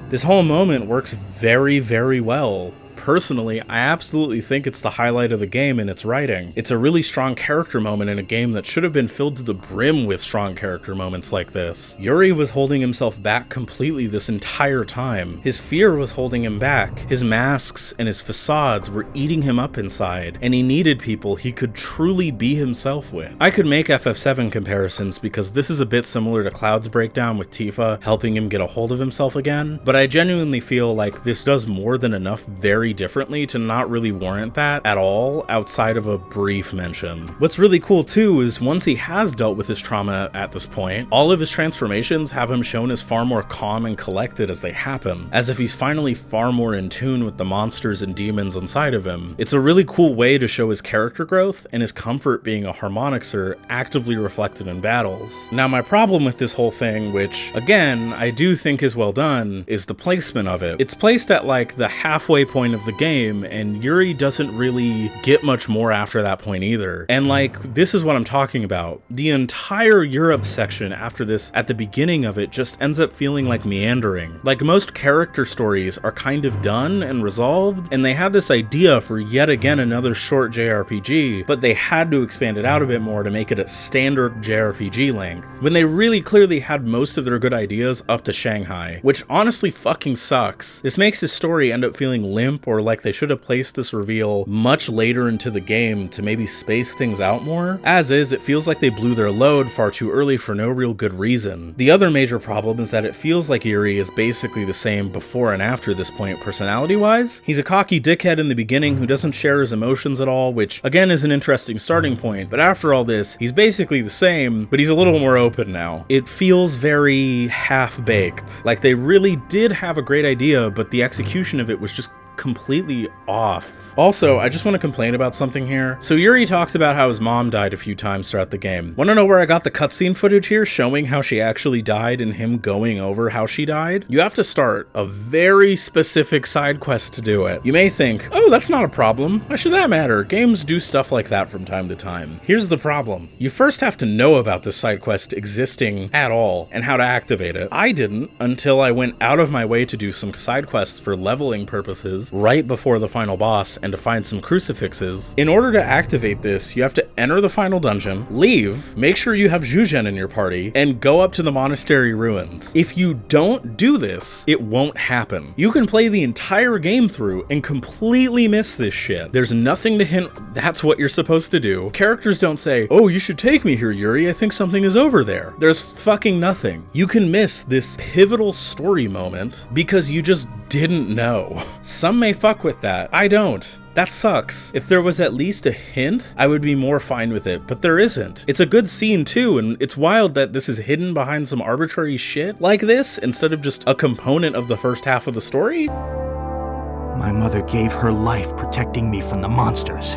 Speaker 1: This whole moment works very, very well. Personally, I absolutely think it's the highlight of the game in its writing. It's a really strong character moment in a game that should have been filled to the brim with strong character moments like this. Yuri was holding himself back completely this entire time. His fear was holding him back. His masks and his facades were eating him up inside, and he needed people he could truly be himself with. I could make FF7 comparisons because this is a bit similar to Cloud's breakdown with Tifa helping him get a hold of himself again, but I genuinely feel like this does more than enough very differently to not really warrant that at all outside of a brief mention. What's really cool too is once he has dealt with his trauma at this point, all of his transformations have him shown as far more calm and collected as they happen, as if he's finally far more in tune with the monsters and demons inside of him. It's a really cool way to show his character growth and his comfort being a harmonixer actively reflected in battles. Now my problem with this whole thing, which again I do think is well done, is the placement of it. It's placed at like the halfway point of the game, and Yuri doesn't really get much more after that point either. And like, this is what I'm talking about. The entire Europe section after this, at the beginning of it, just ends up feeling like meandering. Like most character stories are kind of done and resolved, and they had this idea for yet again another short JRPG, but they had to expand it out a bit more to make it a standard JRPG length, when they really clearly had most of their good ideas up to Shanghai, which honestly fucking sucks. This makes the story end up feeling limp, or like they should have placed this reveal much later into the game to maybe space things out more. As is, it feels like they blew their load far too early for no real good reason. The other major problem is that it feels like Yuri is basically the same before and after this point personality-wise. He's a cocky dickhead in the beginning who doesn't share his emotions at all, which again is an interesting starting point, but after all this, he's basically the same, but he's a little more open now. It feels very half-baked. Like they really did have a great idea, but the execution of it was just completely off. Also, I just want to complain about something here. So Yuri talks about how his mom died a few times throughout the game. Want to know where I got the cutscene footage here showing how she actually died and him going over how she died? You have to start a very specific side quest to do it. You may think, oh, that's not a problem. Why should that matter? Games do stuff like that from time to time. Here's the problem. You first have to know about this side quest existing at all and how to activate it. I didn't until I went out of my way to do some side quests for leveling purposes right before the final boss and to find some crucifixes. In order to activate this, you have to enter the final dungeon, leave, make sure you have Zhuzhen in your party, and go up to the monastery ruins. If you don't do this, it won't happen. You can play the entire game through and completely miss this shit. There's nothing to hint that's what you're supposed to do. Characters don't say, oh, you should take me here, Yuri, I think something is over there. There's fucking nothing. You can miss this pivotal story moment because you just didn't know. Some may fuck with that. I don't. That sucks. If there was at least a hint, I would be more fine with it, but there isn't. It's a good scene too, and it's wild that this is hidden behind some arbitrary shit like this instead of just a component of the first half of the story.
Speaker 5: My mother gave her life protecting me from the monsters.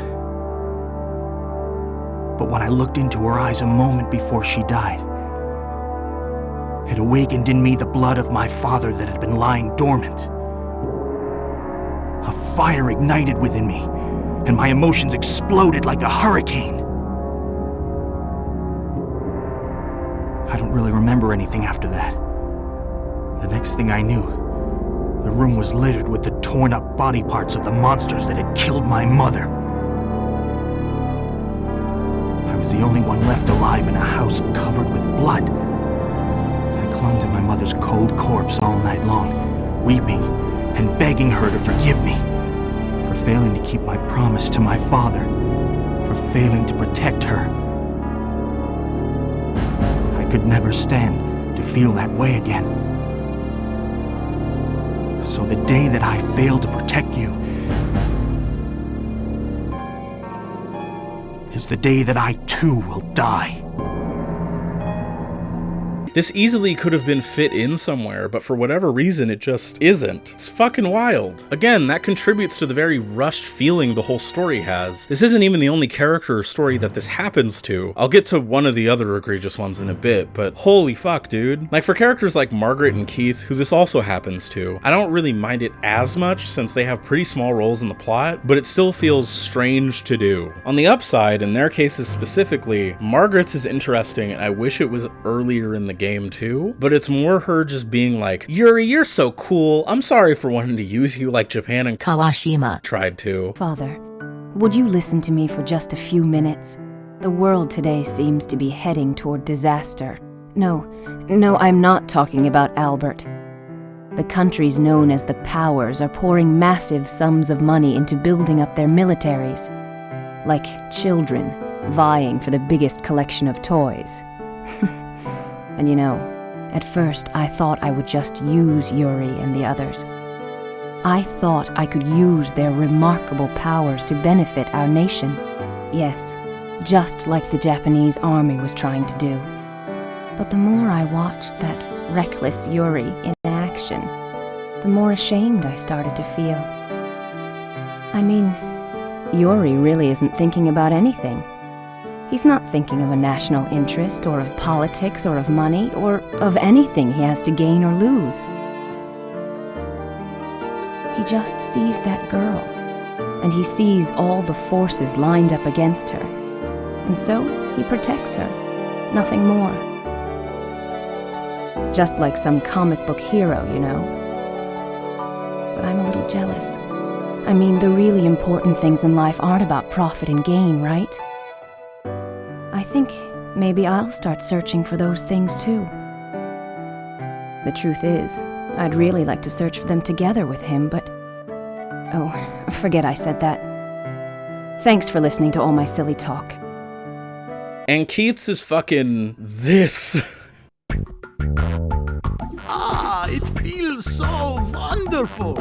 Speaker 5: But when I looked into her eyes a moment before she died, it awakened in me the blood of my father that had been lying dormant. A fire ignited within me, and my emotions exploded like a hurricane. I don't really remember anything after that. The next thing I knew, the room was littered with the torn-up body parts of the monsters that had killed my mother. I was the only one left alive in a house covered with blood. I clung to my mother's cold corpse all night long, weeping and begging her to forgive me for failing to keep my promise to my father, for failing to protect her. I could never stand to feel that way again. So the day that I failed to protect you is the day that I too will die.
Speaker 1: This easily could have been fit in somewhere, but for whatever reason, it just isn't. It's fucking wild. Again, that contributes to the very rushed feeling the whole story has. This isn't even the only character or story that this happens to. I'll get to one of the other egregious ones in a bit, but holy fuck, dude. Like for characters like Margaret and Keith, who this also happens to, I don't really mind it as much since they have pretty small roles in the plot, but it still feels strange to do. On the upside, in their cases specifically, Margaret's is interesting and I wish it was earlier in the game too, but it's more her just being like, Yuri, you're so cool. I'm sorry for wanting to use you like Japan and
Speaker 7: Kawashima
Speaker 1: tried to.
Speaker 7: Father, would you listen to me for just a few minutes? The world today seems to be heading toward disaster. No, I'm not talking about Albert. The countries known as the Powers are pouring massive sums of money into building up their militaries, like children vying for the biggest collection of toys. And you know, at first I thought I would just use Yuri and the others. I thought I could use their remarkable powers to benefit our nation. Yes, just like the Japanese army was trying to do. But the more I watched that reckless Yuri in action, the more ashamed I started to feel. I mean, Yuri really isn't thinking about anything. He's not thinking of a national interest, or of politics, or of money, or of anything he has to gain or lose. He just sees that girl, and he sees all the forces lined up against her. And so, he protects her, nothing more. Just like some comic book hero, you know. But I'm a little jealous. I mean, the really important things in life aren't about profit and gain, right? I think maybe I'll start searching for those things too. The truth is, I'd really like to search for them together with him, but... Oh, forget I said that. Thanks for listening to all my silly talk.
Speaker 1: And Keith's is fucking this.
Speaker 5: It feels so wonderful.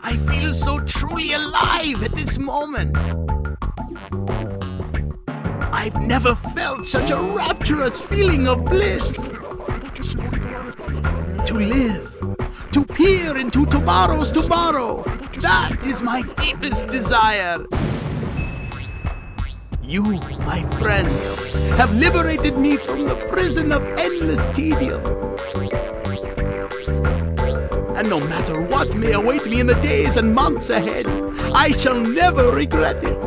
Speaker 5: I feel so truly alive at this moment. I've never felt such a rapturous feeling of bliss. To live, to peer into tomorrow's tomorrow. That is my deepest desire. You, my friends, have liberated me from the prison of endless tedium. And no matter what may await me in the days and months ahead, I shall never regret it.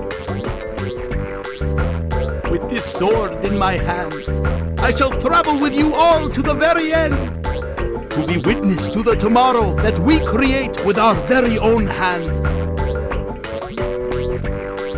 Speaker 5: With this sword in my hand, I shall travel with you all to the very end, to be witness to the tomorrow that we create with our very own hands.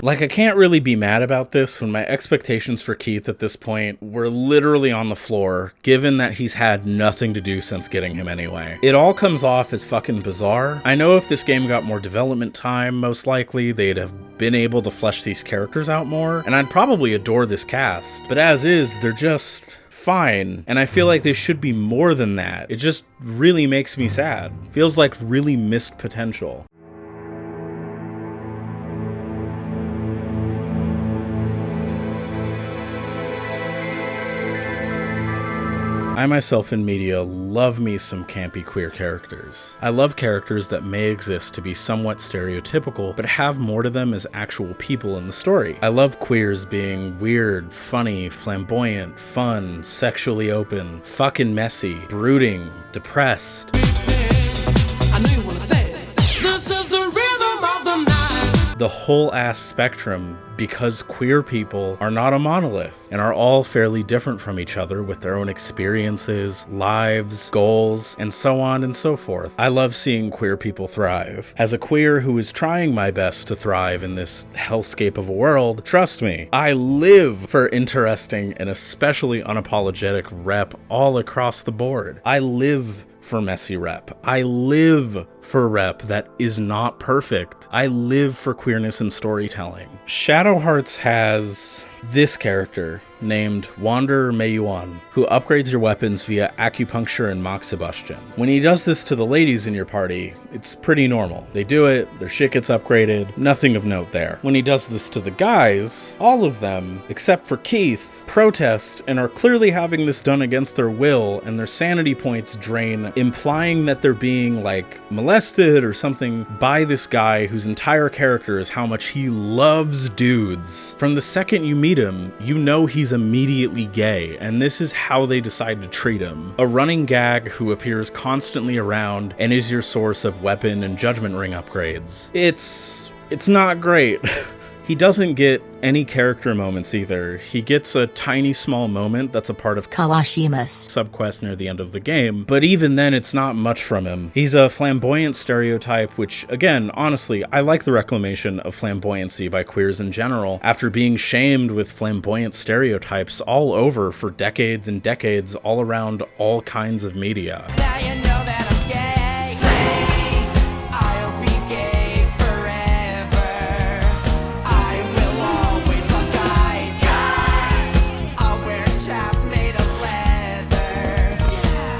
Speaker 1: Like, I can't really be mad about this when my expectations for Keith at this point were literally on the floor, given that he's had nothing to do since getting him anyway. It all comes off as fucking bizarre. I know if this game got more development time, most likely they'd have been able to flesh these characters out more, and I'd probably adore this cast. But as is, they're just fine, and I feel like they should be more than that. It just really makes me sad. Feels like really missed potential. I myself in media love me some campy queer characters. I love characters that may exist to be somewhat stereotypical, but have more to them as actual people in the story. I love queers being weird, funny, flamboyant, fun, sexually open, fucking messy, brooding, depressed.
Speaker 8: I know you wanna say it. This is the rhythm of the night.
Speaker 1: The whole ass spectrum, because queer people are not a monolith and are all fairly different from each other with their own experiences, lives, goals, and so on and so forth. I love seeing queer people thrive. As a queer who is trying my best to thrive in this hellscape of a world, trust me, I live for interesting and especially unapologetic rep all across the board. I live for messy rep. I live for rep that is not perfect. I live for queerness in storytelling. Shadow Hearts has this character named Wander Meiyuan, who upgrades your weapons via acupuncture and moxibustion. When he does this to the ladies in your party, it's pretty normal. They do it, their shit gets upgraded, nothing of note there. When he does this to the guys, all of them, except for Keith, protest and are clearly having this done against their will, and their sanity points drain, implying that they're being, like, molested or something by this guy whose entire character is how much he loves dudes. From the second you meet him, you know he's immediately gay, and this is how they decide to treat him. A running gag who appears constantly around and is your source of weapon and judgment ring upgrades. It's not great. He doesn't get any character moments either. He gets a tiny small moment that's a part of
Speaker 9: Kawashima's
Speaker 1: subquest near the end of the game, but even then it's not much from him. He's a flamboyant stereotype, which again, honestly, I like the reclamation of flamboyancy by queers in general after being shamed with flamboyant stereotypes all over for decades and decades all around all kinds of media.
Speaker 8: Now you know that I'm gay. I'll be gay forever. I will always love guys. I'll wear chaps made of leather.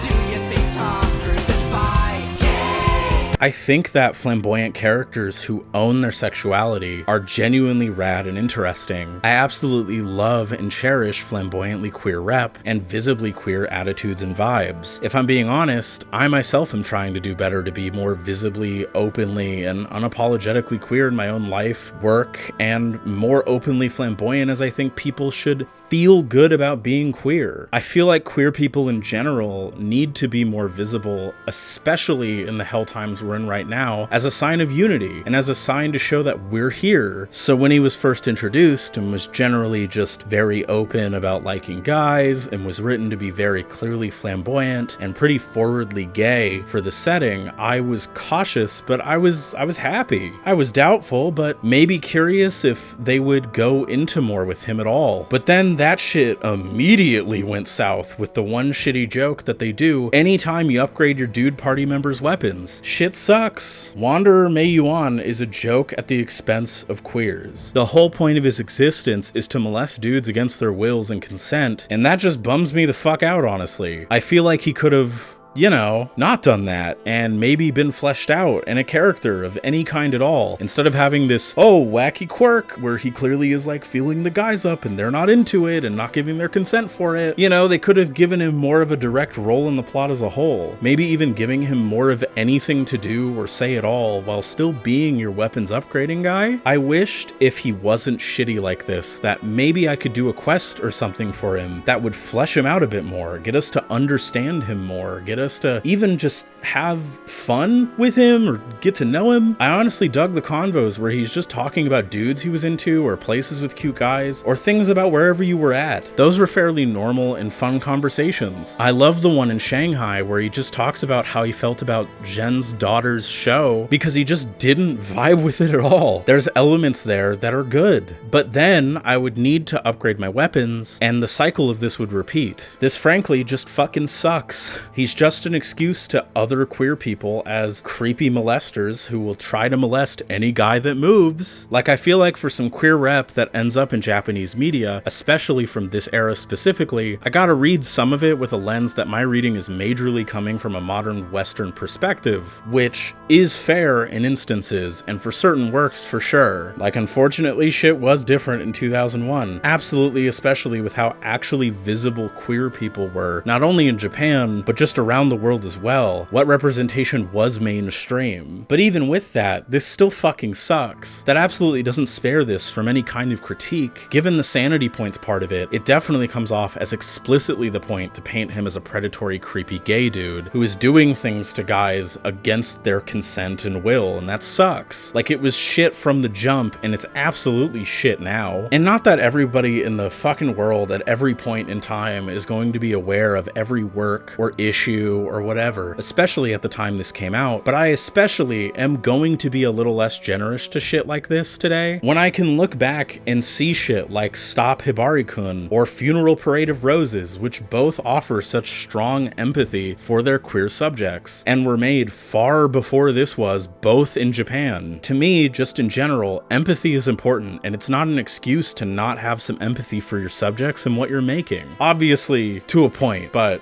Speaker 8: Do you think Tom Cruise is bi-gay?
Speaker 1: I think that flamboyant characters who own their sexuality are genuinely rad and interesting. I absolutely love and cherish flamboyantly queer rep and visibly queer attitudes and vibes. If I'm being honest, I myself am trying to do better to be more visibly, openly, and unapologetically queer in my own life, work, and more openly flamboyant as I think people should feel good about being queer. I feel like queer people in general need to be more visible, especially in the hell times we're in right now, as a sign of unity and as a sign to show that we're here. So when he was first introduced and was generally just very open about liking guys and was written to be very clearly flamboyant and pretty forwardly gay for the setting, I was cautious, but I was happy. I was doubtful, but maybe curious if they would go into more with him at all. But then that shit immediately went south with the one shitty joke that they do anytime you upgrade your dude party members' weapons. Shit sucks. Wanderer Meiyuan is a joke at the expense of queers. The whole point of his existence is to molest dudes against their wills and consent, and that just bums me the fuck out, honestly. I feel like he could have you know, not done that and maybe been fleshed out in a character of any kind at all, instead of having this, oh, wacky quirk where he clearly is like feeling the guys up and they're not into it and not giving their consent for it. You know, they could have given him more of a direct role in the plot as a whole, maybe even giving him more of anything to do or say at all while still being your weapons upgrading guy. I wished if he wasn't shitty like this that maybe I could do a quest or something for him that would flesh him out a bit more, get us to understand him more, get us to even just have fun with him or get to know him. I honestly dug the convos where he's just talking about dudes he was into or places with cute guys or things about wherever you were at. Those were fairly normal and fun conversations. I love the one in Shanghai where he just talks about how he felt about Jen's daughter's show because he just didn't vibe with it at all. There's elements there that are good, but then I would need to upgrade my weapons and the cycle of this would repeat. This frankly just fucking sucks. He's just an excuse to other queer people as creepy molesters who will try to molest any guy that moves. Like, I feel like for some queer rep that ends up in Japanese media, especially from this era specifically, I gotta read some of it with a lens that my reading is majorly coming from a modern Western perspective, which is fair in instances and for certain works for sure. Like, unfortunately, shit was different in 2001. Absolutely, especially with how actually visible queer people were, not only in Japan, but just around the world as well. What representation was mainstream. But even with that, this still fucking sucks. That absolutely doesn't spare this from any kind of critique. Given the sanity points part of it, it definitely comes off as explicitly the point to paint him as a predatory, creepy gay dude who is doing things to guys against their consent and will, and that sucks. Like, it was shit from the jump, and it's absolutely shit now. And not that everybody in the fucking world at every point in time is going to be aware of every work or issue or whatever, especially at the time this came out, but I especially am going to be a little less generous to shit like this today when I can look back and see shit like Stop Hibari-kun or Funeral Parade of Roses, which both offer such strong empathy for their queer subjects and were made far before this was, both in Japan. To me, just in general, empathy is important, and it's not an excuse to not have some empathy for your subjects and what you're making. Obviously, to a point, but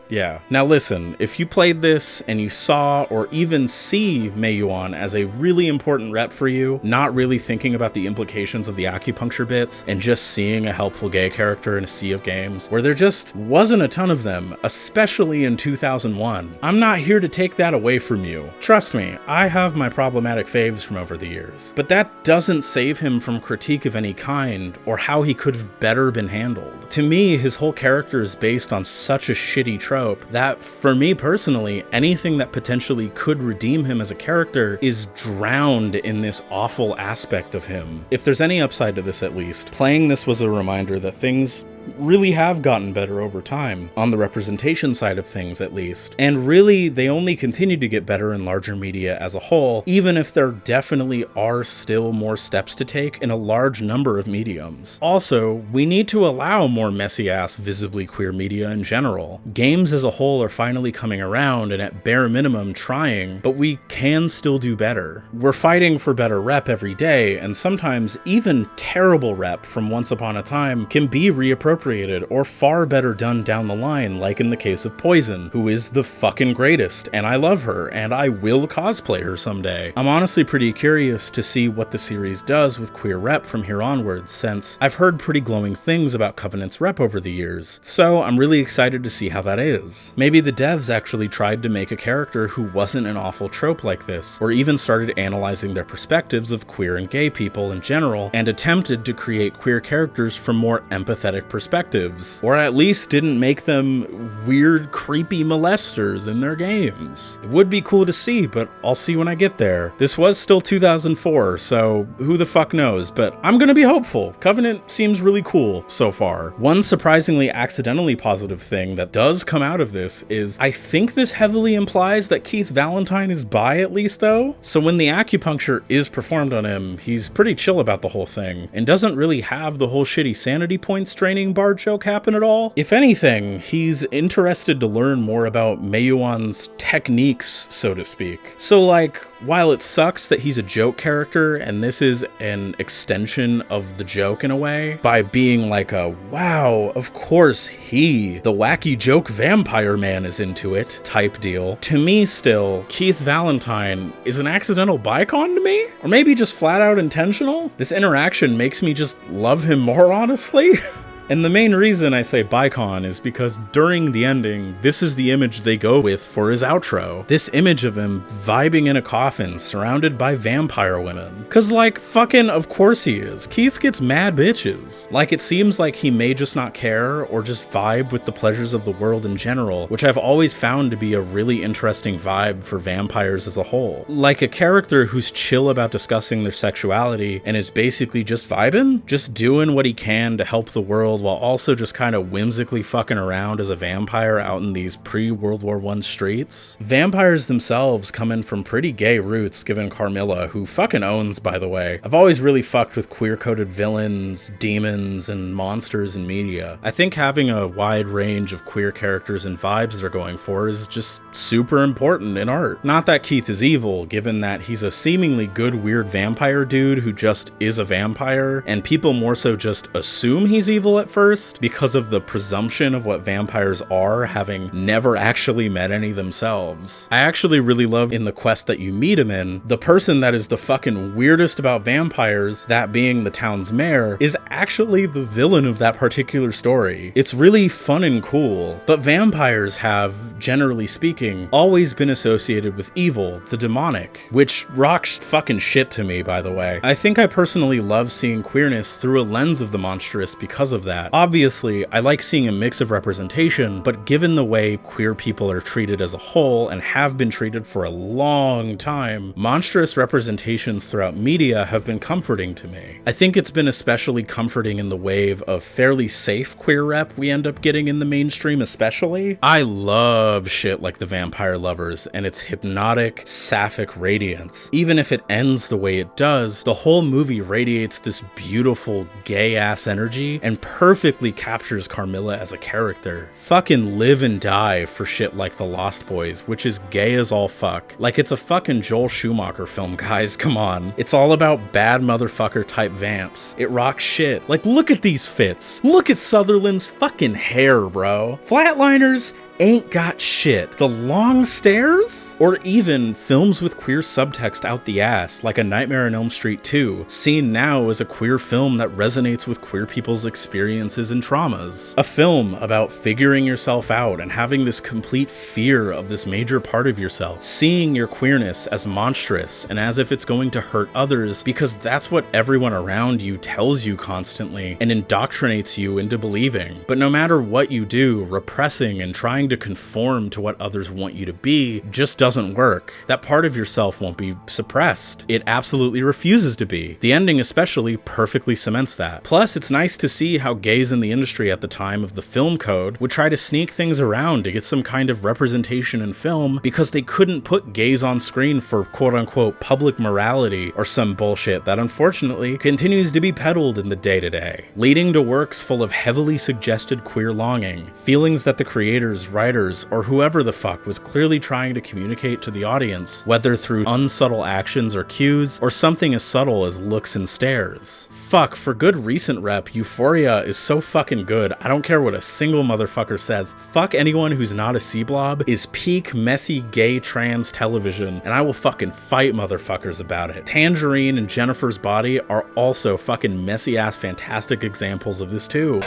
Speaker 1: yeah. Now listen, if you played this and you saw or even see Meiyuan as a really important rep for you, not really thinking about the implications of the acupuncture bits and just seeing a helpful gay character in a sea of games where there just wasn't a ton of them, especially in 2001, I'm not here to take that away from you. Trust me, I have my problematic faves from over the years, but that doesn't save him from critique of any kind or how he could have better been handled. To me, his whole character is based on such a shitty trope that, for me personally, anything that potentially could redeem him as a character is drowned in this awful aspect of him. If there's any upside to this, at least, playing this was a reminder that things really have gotten better over time, on the representation side of things at least. And really, they only continue to get better in larger media as a whole, even if there definitely are still more steps to take in a large number of mediums. Also, we need to allow more messy-ass, visibly queer media in general. Games as a whole are finally coming around and at bare minimum trying, but we can still do better. We're fighting for better rep every day, and sometimes even terrible rep from once upon a time can be reappropriated or far better done down the line, like in the case of Poison, who is the fucking greatest, and I love her, and I will cosplay her someday. I'm honestly pretty curious to see what the series does with queer rep from here onwards, since I've heard pretty glowing things about Covenant's rep over the years, so I'm really excited to see how that is. Maybe the devs actually tried to make a character who wasn't an awful trope like this, or even started analyzing their perspectives of queer and gay people in general, and attempted to create queer characters from more empathetic perspectives, or at least didn't make them weird, creepy molesters in their games. It would be cool to see, but I'll see when I get there. This was still 2004, so who the fuck knows, but I'm gonna be hopeful. Covenant seems really cool so far. One surprisingly accidentally positive thing that does come out of this is I think this heavily implies that Keith Valentine is bi at least though, so when the acupuncture is performed on him, he's pretty chill about the whole thing, and doesn't really have the whole shitty sanity points training bar joke happen at all. If anything, he's interested to learn more about Meiyuan's techniques, so to speak. So like, while it sucks that he's a joke character and this is an extension of the joke in a way, by being like a, wow, of course he, the wacky joke vampire man, is into it type deal, to me still, Keith Valentine is an accidental bicon to me? Or maybe just flat out intentional? This interaction makes me just love him more, honestly. And the main reason I say bicon is because during the ending, this is the image they go with for his outro. This image of him vibing in a coffin surrounded by vampire women. Cause like, fucking of course he is. Keith gets mad bitches. Like, it seems like he may just not care or just vibe with the pleasures of the world in general, which I've always found to be a really interesting vibe for vampires as a whole. Like a character who's chill about discussing their sexuality and is basically just vibing, just doing what he can to help the world while also just kind of whimsically fucking around as a vampire out in these pre-World War I streets. Vampires themselves come in from pretty gay roots given Carmilla, who fucking owns, by the way. I've always really fucked with queer-coded villains, demons, and monsters in media. I think having a wide range of queer characters and vibes they're going for is just super important in art. Not that Keith is evil, given that he's a seemingly good weird vampire dude who just is a vampire, and people more so just assume he's evil at first because of the presumption of what vampires are, having never actually met any themselves. I actually really love in the quest that you meet him in, the person that is the fucking weirdest about vampires, that being the town's mayor, is actually the villain of that particular story. It's really fun and cool, but vampires have, generally speaking, always been associated with evil, the demonic, which rocks fucking shit to me, by the way. I think I personally love seeing queerness through a lens of the monstrous because of that. Obviously, I like seeing a mix of representation, but given the way queer people are treated as a whole and have been treated for a long time, monstrous representations throughout media have been comforting to me. I think it's been especially comforting in the wave of fairly safe queer rep we end up getting in the mainstream especially. I love shit like The Vampire Lovers and its hypnotic, sapphic radiance. Even if it ends the way it does, the whole movie radiates this beautiful gay-ass energy and perfectly captures Carmilla as a character. Fucking live and die for shit like The Lost Boys, which is gay as all fuck. Like, it's a fucking Joel Schumacher film, guys, come on. It's all about bad motherfucker type vamps. It rocks shit. Like, look at these fits. Look at Sutherland's fucking hair, bro. Flatliners ain't got shit. The Long Stairs? Or even films with queer subtext out the ass, like A Nightmare on Elm Street 2, seen now as a queer film that resonates with queer people's experiences and traumas. A film about figuring yourself out and having this complete fear of this major part of yourself, seeing your queerness as monstrous and as if it's going to hurt others because that's what everyone around you tells you constantly and indoctrinates you into believing. But no matter what you do, repressing and trying to conform to what others want you to be just doesn't work. That part of yourself won't be suppressed. It absolutely refuses to be. The ending especially perfectly cements that. Plus, it's nice to see how gays in the industry at the time of the film code would try to sneak things around to get some kind of representation in film because they couldn't put gays on screen for quote-unquote public morality or some bullshit that unfortunately continues to be peddled in the day-to-day, leading to works full of heavily suggested queer longing, feelings that the creators, writers, or whoever the fuck was clearly trying to communicate to the audience, whether through unsubtle actions or cues, or something as subtle as looks and stares. Fuck, for good recent rep, Euphoria is so fucking good, I don't care what a single motherfucker says. Fuck anyone who's not a C-blob is peak messy gay trans television, and I will fucking fight motherfuckers about it. Tangerine and Jennifer's Body are also fucking messy ass fantastic examples of this too.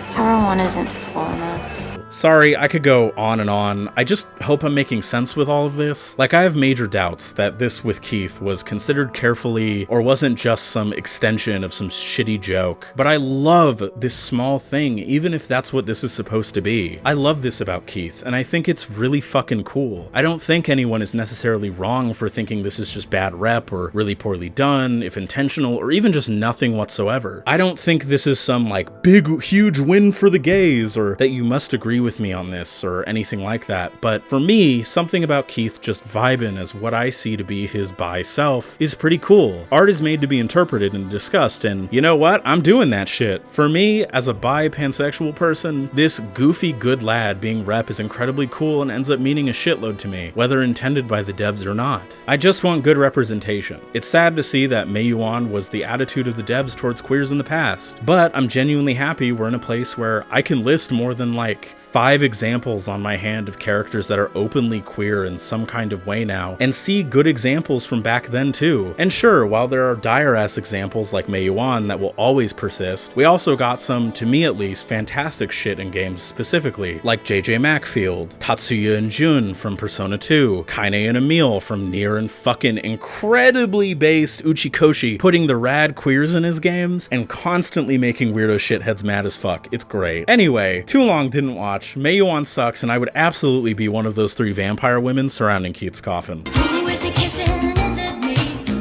Speaker 9: Tower 1 isn't full enough.
Speaker 1: Sorry, I could go on and on. I just hope I'm making sense with all of this. Like, I have major doubts that this with Keith was considered carefully or wasn't just some extension of some shitty joke. But I love this small thing, even if that's what this is supposed to be. I love this about Keith, and I think it's really fucking cool. I don't think anyone is necessarily wrong for thinking this is just bad rep or really poorly done, if intentional, or even just nothing whatsoever. I don't think this is some, like, big, huge win for the gays, or that you must agree with with me on this or anything like that, but for me, something about Keith just vibing as what I see to be his bi self is pretty cool. Art is made to be interpreted and discussed, and you know what? I'm doing that shit. For me, as a bi pansexual person, this goofy good lad being rep is incredibly cool and ends up meaning a shitload to me, whether intended by the devs or not. I just want good representation. It's sad to see that Meiyuan was the attitude of the devs towards queers in the past, but I'm genuinely happy we're in a place where I can list more than like 5 examples on my hand of characters that are openly queer in some kind of way now, and see good examples from back then too. And sure, while there are dire-ass examples like Meiyuan that will always persist, we also got some, to me at least, fantastic shit in games specifically, like JJ Macfield, Tatsuya and Jun from Persona 2, Kaine and Emil from Nier, and fucking incredibly based Uchikoshi putting the rad queers in his games and constantly making weirdo shitheads mad as fuck. It's great. Anyway, too long didn't watch. Meiyuan sucks, and I would absolutely be one of those 3 vampire women surrounding Keith's coffin.
Speaker 10: Who is he kissing? Is it me?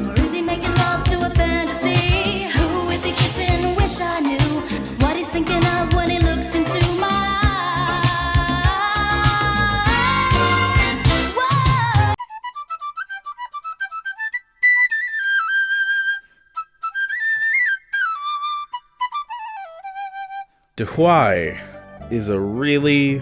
Speaker 10: Or is he making love to a fantasy? Who is he kissing? Wish I knew what he's thinking of when he looks into my eyes. Whoa.
Speaker 1: DEHUAI is a really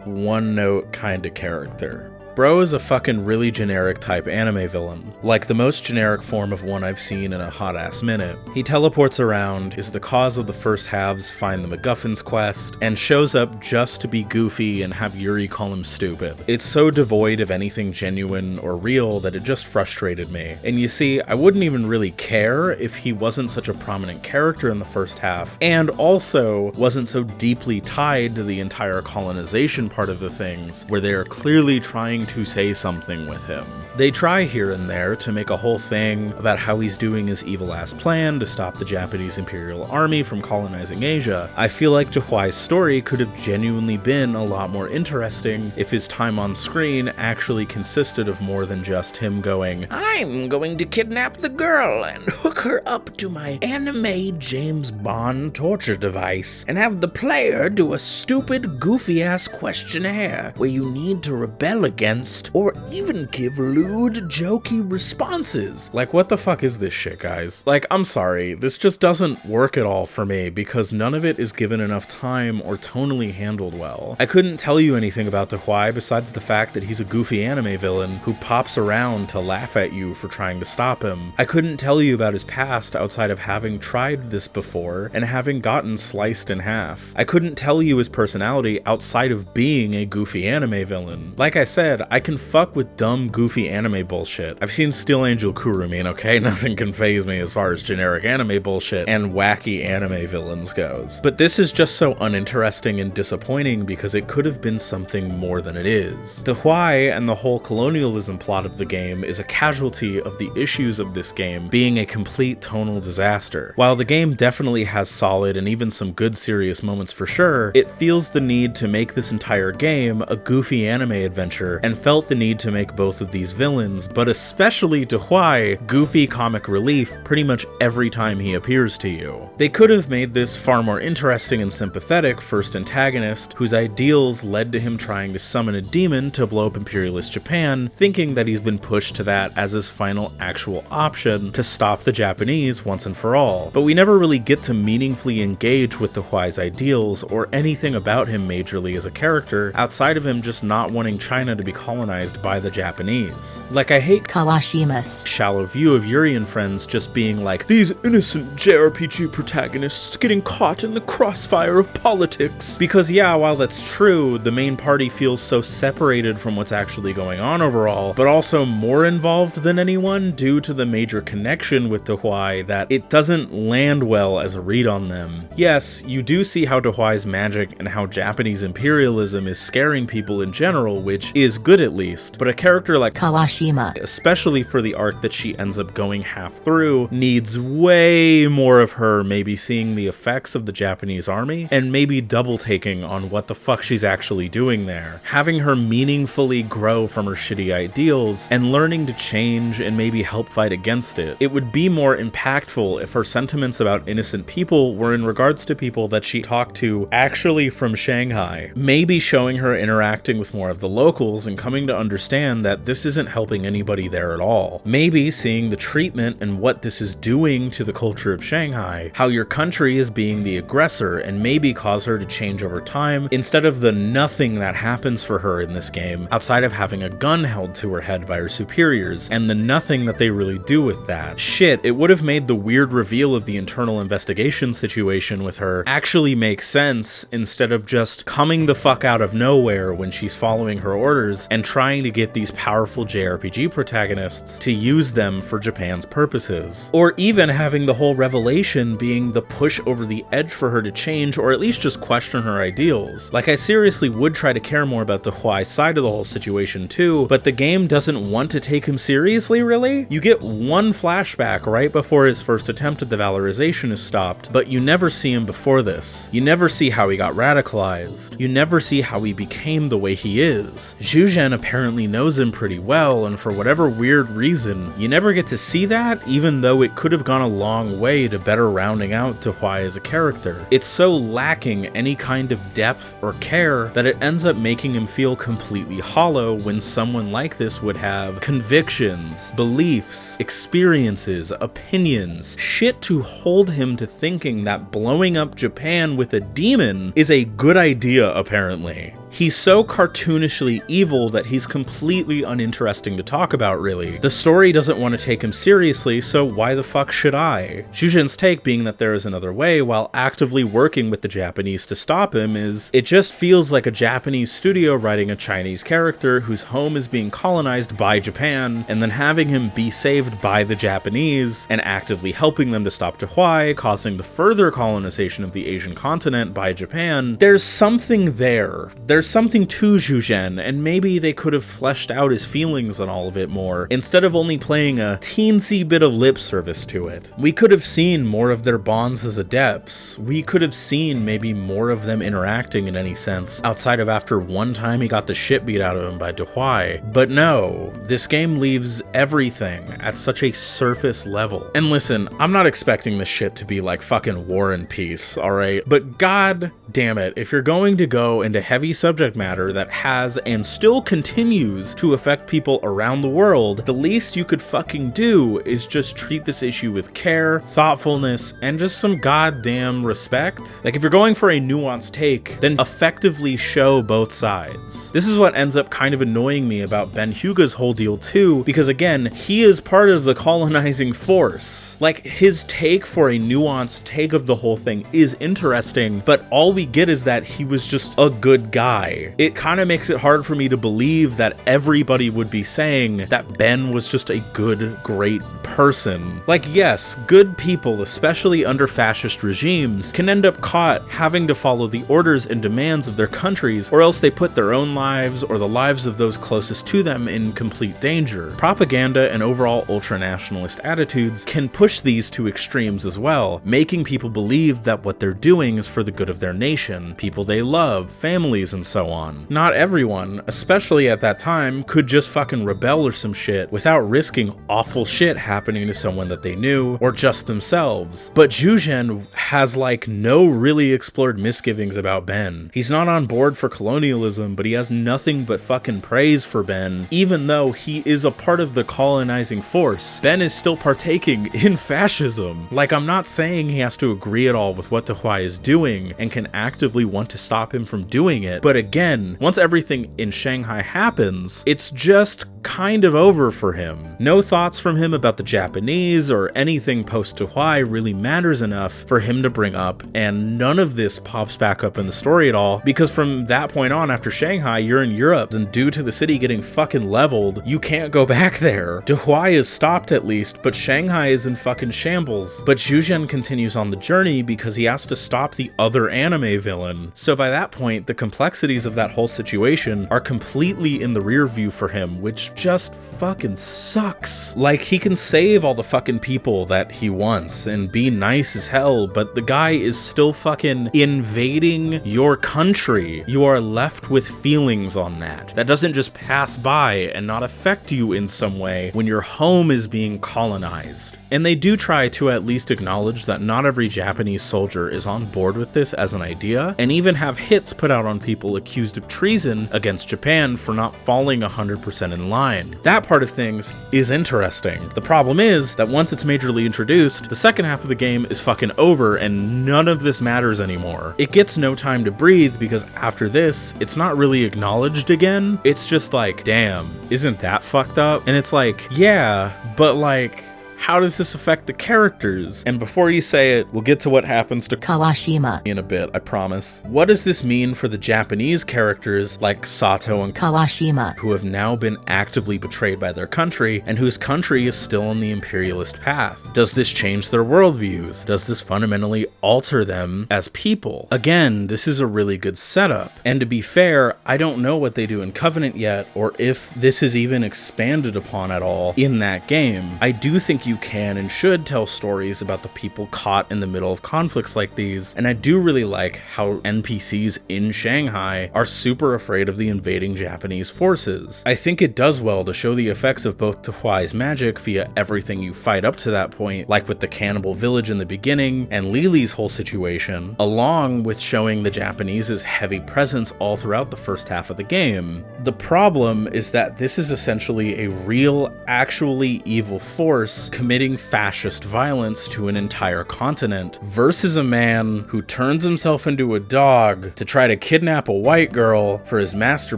Speaker 1: one-note kind of character. Bro is a fucking really generic type anime villain, like the most generic form of one I've seen in a hot-ass minute. He teleports around, is the cause of the first halves Find the MacGuffin's quest, and shows up just to be goofy and have Yuri call him stupid. It's so devoid of anything genuine or real that it just frustrated me. And you see, I wouldn't even really care if he wasn't such a prominent character in the first half, and also wasn't so deeply tied to the entire colonization part of the things, where they are clearly trying to say something with him. They try here and there to make a whole thing about how he's doing his evil-ass plan to stop the Japanese Imperial Army from colonizing Asia. I feel like DEHUAI's story could have genuinely been a lot more interesting if his time on screen actually consisted of more than just him going, "I'm going to kidnap the girl and hook her up to my anime James Bond torture device and have the player do a stupid, goofy-ass questionnaire where you need to rebel against or even give lewd, jokey responses." Like, what the fuck is this shit, guys? Like, I'm sorry, this just doesn't work at all for me because none of it is given enough time or tonally handled well. I couldn't tell you anything about DEHUAI besides the fact that he's a goofy anime villain who pops around to laugh at you for trying to stop him. I couldn't tell you about his past outside of having tried this before and having gotten sliced in half. I couldn't tell you his personality outside of being a goofy anime villain. Like I said, I can fuck with dumb, goofy anime bullshit. I've seen Steel Angel Kurumin, okay? Nothing can faze me as far as generic anime bullshit and wacky anime villains goes. But this is just so uninteresting and disappointing because it could have been something more than it is. DEHUAI and the whole colonialism plot of the game is a casualty of the issues of this game being a complete tonal disaster. While the game definitely has solid and even some good serious moments for sure, it feels the need to make this entire game a goofy anime adventure and felt the need to make both of these villains, but especially DEHUAI, goofy comic relief pretty much every time he appears to you. They could have made this far more interesting and sympathetic first antagonist, whose ideals led to him trying to summon a demon to blow up imperialist Japan, thinking that he's been pushed to that as his final actual option to stop the Japanese once and for all. But we never really get to meaningfully engage with DEHUAI's ideals or anything about him majorly as a character, outside of him just not wanting China to be colonized by the Japanese. Like, I hate
Speaker 11: Kawashima's
Speaker 1: shallow view of Yuri and friends just being like, these innocent JRPG protagonists getting caught in the crossfire of politics. Because yeah, while that's true, the main party feels so separated from what's actually going on overall, but also more involved than anyone due to the major connection with DEHUAI that it doesn't land well as a read on them. Yes, you do see how DEHUAI's magic and how Japanese imperialism is scaring people in general, which is good at least, but a character like
Speaker 11: Kawashima's Kawashima,
Speaker 1: especially for the arc that she ends up going half through, needs way more of her maybe seeing the effects of the Japanese army and maybe double taking on what the fuck she's actually doing there. Having her meaningfully grow from her shitty ideals and learning to change and maybe help fight against it. It would be more impactful if her sentiments about innocent people were in regards to people that she talked to actually from Shanghai. Maybe showing her interacting with more of the locals and coming to understand that this isn't helping anybody there at all. Maybe seeing the treatment and what this is doing to the culture of Shanghai, how your country is being the aggressor, and maybe cause her to change over time instead of the nothing that happens for her in this game outside of having a gun held to her head by her superiors and the nothing that they really do with that. Shit, it would have made the weird reveal of the internal investigation situation with her actually make sense instead of just coming the fuck out of nowhere when she's following her orders and trying to get these powerful JRPG protagonists to use them for Japan's purposes. Or even having the whole revelation being the push over the edge for her to change or at least just question her ideals. Like, I seriously would try to care more about DEHUAI's side of the whole situation too, but the game doesn't want to take him seriously, really? You get one flashback right before his first attempt at the valorization is stopped, but you never see him before this. You never see how he got radicalized. You never see how he became the way he is. Zhuzhen apparently knows him pretty well, and for whatever weird reason, you never get to see that, even though it could have gone a long way to better rounding out DEHUAI as a character. It's so lacking any kind of depth or care that it ends up making him feel completely hollow when someone like this would have convictions, beliefs, experiences, opinions, shit to hold him to thinking that blowing up Japan with a demon is a good idea, apparently. He's so cartoonishly evil that he's completely uninteresting to talk about, really. The story doesn't want to take him seriously, so why the fuck should I? Zhuzhen's take being that there is another way while actively working with the Japanese to stop him is, it just feels like a Japanese studio writing a Chinese character whose home is being colonized by Japan, and then having him be saved by the Japanese, and actively helping them to stop DEHUAI, causing the further colonization of the Asian continent by Japan. There's something there. There's something to Zhuzhen, and maybe they could have fleshed out his feelings on all of it more, instead of only playing a teensy bit of lip service to it. We could have seen more of their bonds as adepts. We could have seen maybe more of them interacting in any sense, outside of after one time he got the shit beat out of him by DEHUAI. But no, this game leaves everything at such a surface level. And listen, I'm not expecting this shit to be like fucking War and Peace, alright? But god damn it, if you're going to go into heavy subject matter that has and still continues to affect people around the world, the least you could fucking do is just treat this issue with care, thoughtfulness, and just some goddamn respect. Like, if you're going for a nuanced take, then effectively show both sides. This is what ends up kind of annoying me about Ben Huga's whole deal too, because again, he is part of the colonizing force. Like, his take for a nuanced take of the whole thing is interesting, but all we get is that he was just a good guy. It kind of makes it hard for me to believe that everybody would be saying that Ben was just a good, great person. Like, yes, good people, especially under fascist regimes, can end up caught having to follow the orders and demands of their countries, or else they put their own lives or the lives of those closest to them in complete danger. Propaganda and overall ultra-nationalist attitudes can push these to extremes as well, making people believe that what they're doing is for the good of their nation, people they love, families, and so on. Not everyone, especially at that time, could just fucking rebel or some shit without risking awful shit happening to someone that they knew or just themselves. But Zhuzhen has like no really explored misgivings about Ben. He's not on board for colonialism, but he has nothing but fucking praise for Ben. Even though he is a part of the colonizing force, Ben is still partaking in fascism. Like, I'm not saying he has to agree at all with what DEHUAI is doing and can actively want to stop him from doing it, but again, once everything in Shanghai happens, it's just kind of over for him. No thoughts from him about the Japanese or anything post-DEHUAI really matters enough for him to bring up, and none of this pops back up in the story at all, because from that point on, after Shanghai, you're in Europe, and due to the city getting fucking leveled, you can't go back there. DEHUAI is stopped at least, but Shanghai is in fucking shambles. But Zhuzhen continues on the journey because he has to stop the other anime villain. So by that point, the complexities of that whole situation are completely in the rear view for him, which just fucking sucks. Like, he can save all the fucking people that he wants and be nice as hell, but the guy is still fucking invading your country. You are left with feelings on that. That doesn't just pass by and not affect you in some way when your home is being colonized. And they do try to at least acknowledge that not every Japanese soldier is on board with this as an idea, and even have hits put out on people accused of treason against Japan for not falling 100% in line. That part of things is interesting. The problem is that once it's majorly introduced, the second half of the game is fucking over and none of this matters anymore. It gets no time to breathe because after this, it's not really acknowledged again. It's just like, damn, isn't that fucked up? And it's like, yeah, but like, how does this affect the characters? And before you say it, we'll get to what happens to
Speaker 11: Kawashima
Speaker 1: in a bit, I promise. What does this mean for the Japanese characters like Sato and
Speaker 11: Kawashima,
Speaker 1: who have now been actively betrayed by their country and whose country is still on the imperialist path? Does this change their worldviews? Does this fundamentally alter them as people? Again, this is a really good setup. And to be fair, I don't know what they do in Covenant yet, or if this is even expanded upon at all in that game. I do think you can and should tell stories about the people caught in the middle of conflicts like these, and I do really like how NPCs in Shanghai are super afraid of the invading Japanese forces. I think it does well to show the effects of both DEHUAI's magic via everything you fight up to that point, like with the cannibal village in the beginning and Lily's whole situation, along with showing the Japanese's heavy presence all throughout the first half of the game. The problem is that this is essentially a real, actually evil force committing fascist violence to an entire continent versus a man who turns himself into a dog to try to kidnap a white girl for his master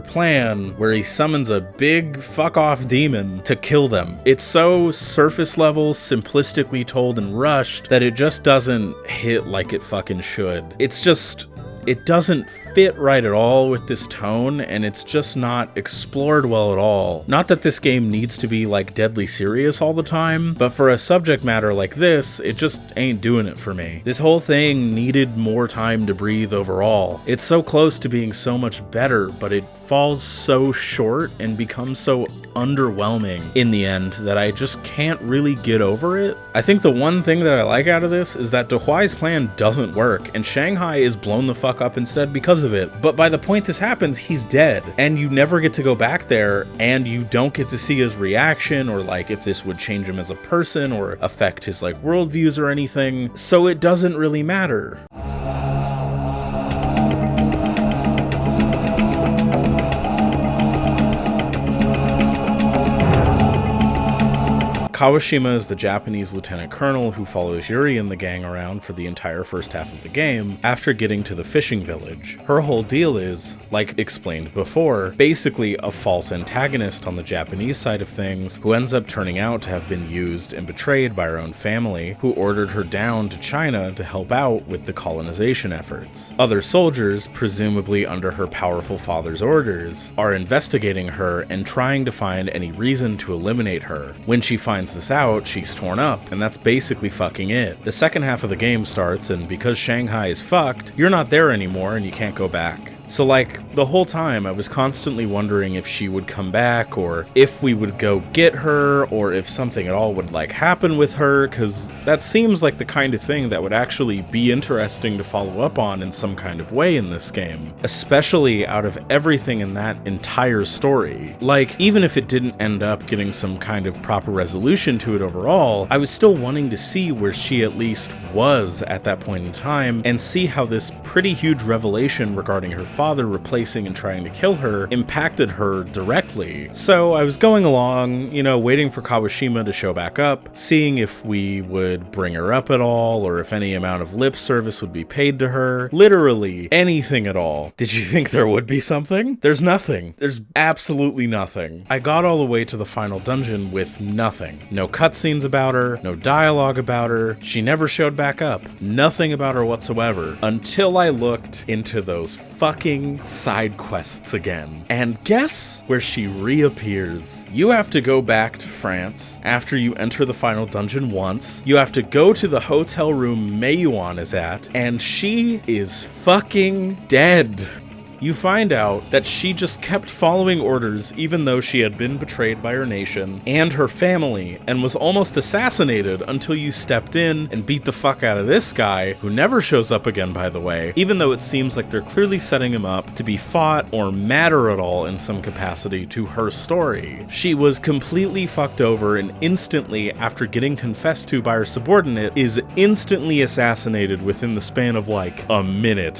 Speaker 1: plan where he summons a big fuck-off demon to kill them. It's so surface level, simplistically told and rushed that it just doesn't hit like it fucking should. It doesn't fit right at all with this tone, and it's just not explored well at all. Not that this game needs to be like deadly serious all the time, but for a subject matter like this, it just ain't doing it for me. This whole thing needed more time to breathe overall. It's so close to being so much better, but it falls so short and becomes so underwhelming in the end that I just can't really get over it. I think the one thing that I like out of this is that DEHUAI's plan doesn't work, and Shanghai is blown the fuck up instead because of it. But by the point this happens, he's dead, and you never get to go back there, and you don't get to see his reaction or like if this would change him as a person or affect his like worldviews or anything, so it doesn't really matter. Kawashima is the Japanese lieutenant colonel who follows Yuri and the gang around for the entire first half of the game after getting to the fishing village. Her whole deal is, like explained before, basically a false antagonist on the Japanese side of things who ends up turning out to have been used and betrayed by her own family, who ordered her down to China to help out with the colonization efforts. Other soldiers, presumably under her powerful father's orders, are investigating her and trying to find any reason to eliminate her. When she finds this out, she's torn up, and that's basically fucking it. The second half of the game starts, and because Shanghai is fucked, you're not there anymore and you can't go back. So like, the whole time I was constantly wondering if she would come back, or if we would go get her, or if something at all would like happen with her, cause that seems like the kind of thing that would actually be interesting to follow up on in some kind of way in this game. Especially out of everything in that entire story. Like, even if it didn't end up getting some kind of proper resolution to it overall, I was still wanting to see where she at least was at that point in time, and see how this pretty huge revelation regarding her father replacing and trying to kill her impacted her directly. So I was going along, you know, waiting for Kawashima to show back up, seeing if we would bring her up at all, or if any amount of lip service would be paid to her. Literally anything at all. Did you think there would be something? There's nothing. There's absolutely nothing. I got all the way to the final dungeon with nothing. No cutscenes about her, no dialogue about her, she never showed back up. Nothing about her whatsoever, until I looked into those fucking side quests again. And guess where she reappears? You have to go back to France after you enter the final dungeon once. You have to go to the hotel room Meiyuan is at, and she is fucking dead. You find out that she just kept following orders even though she had been betrayed by her nation and her family and was almost assassinated until you stepped in and beat the fuck out of this guy, who never shows up again by the way, even though it seems like they're clearly setting him up to be fought or matter at all in some capacity to her story. She was completely fucked over and instantly, after getting confessed to by her subordinate, is instantly assassinated within the span of like a minute.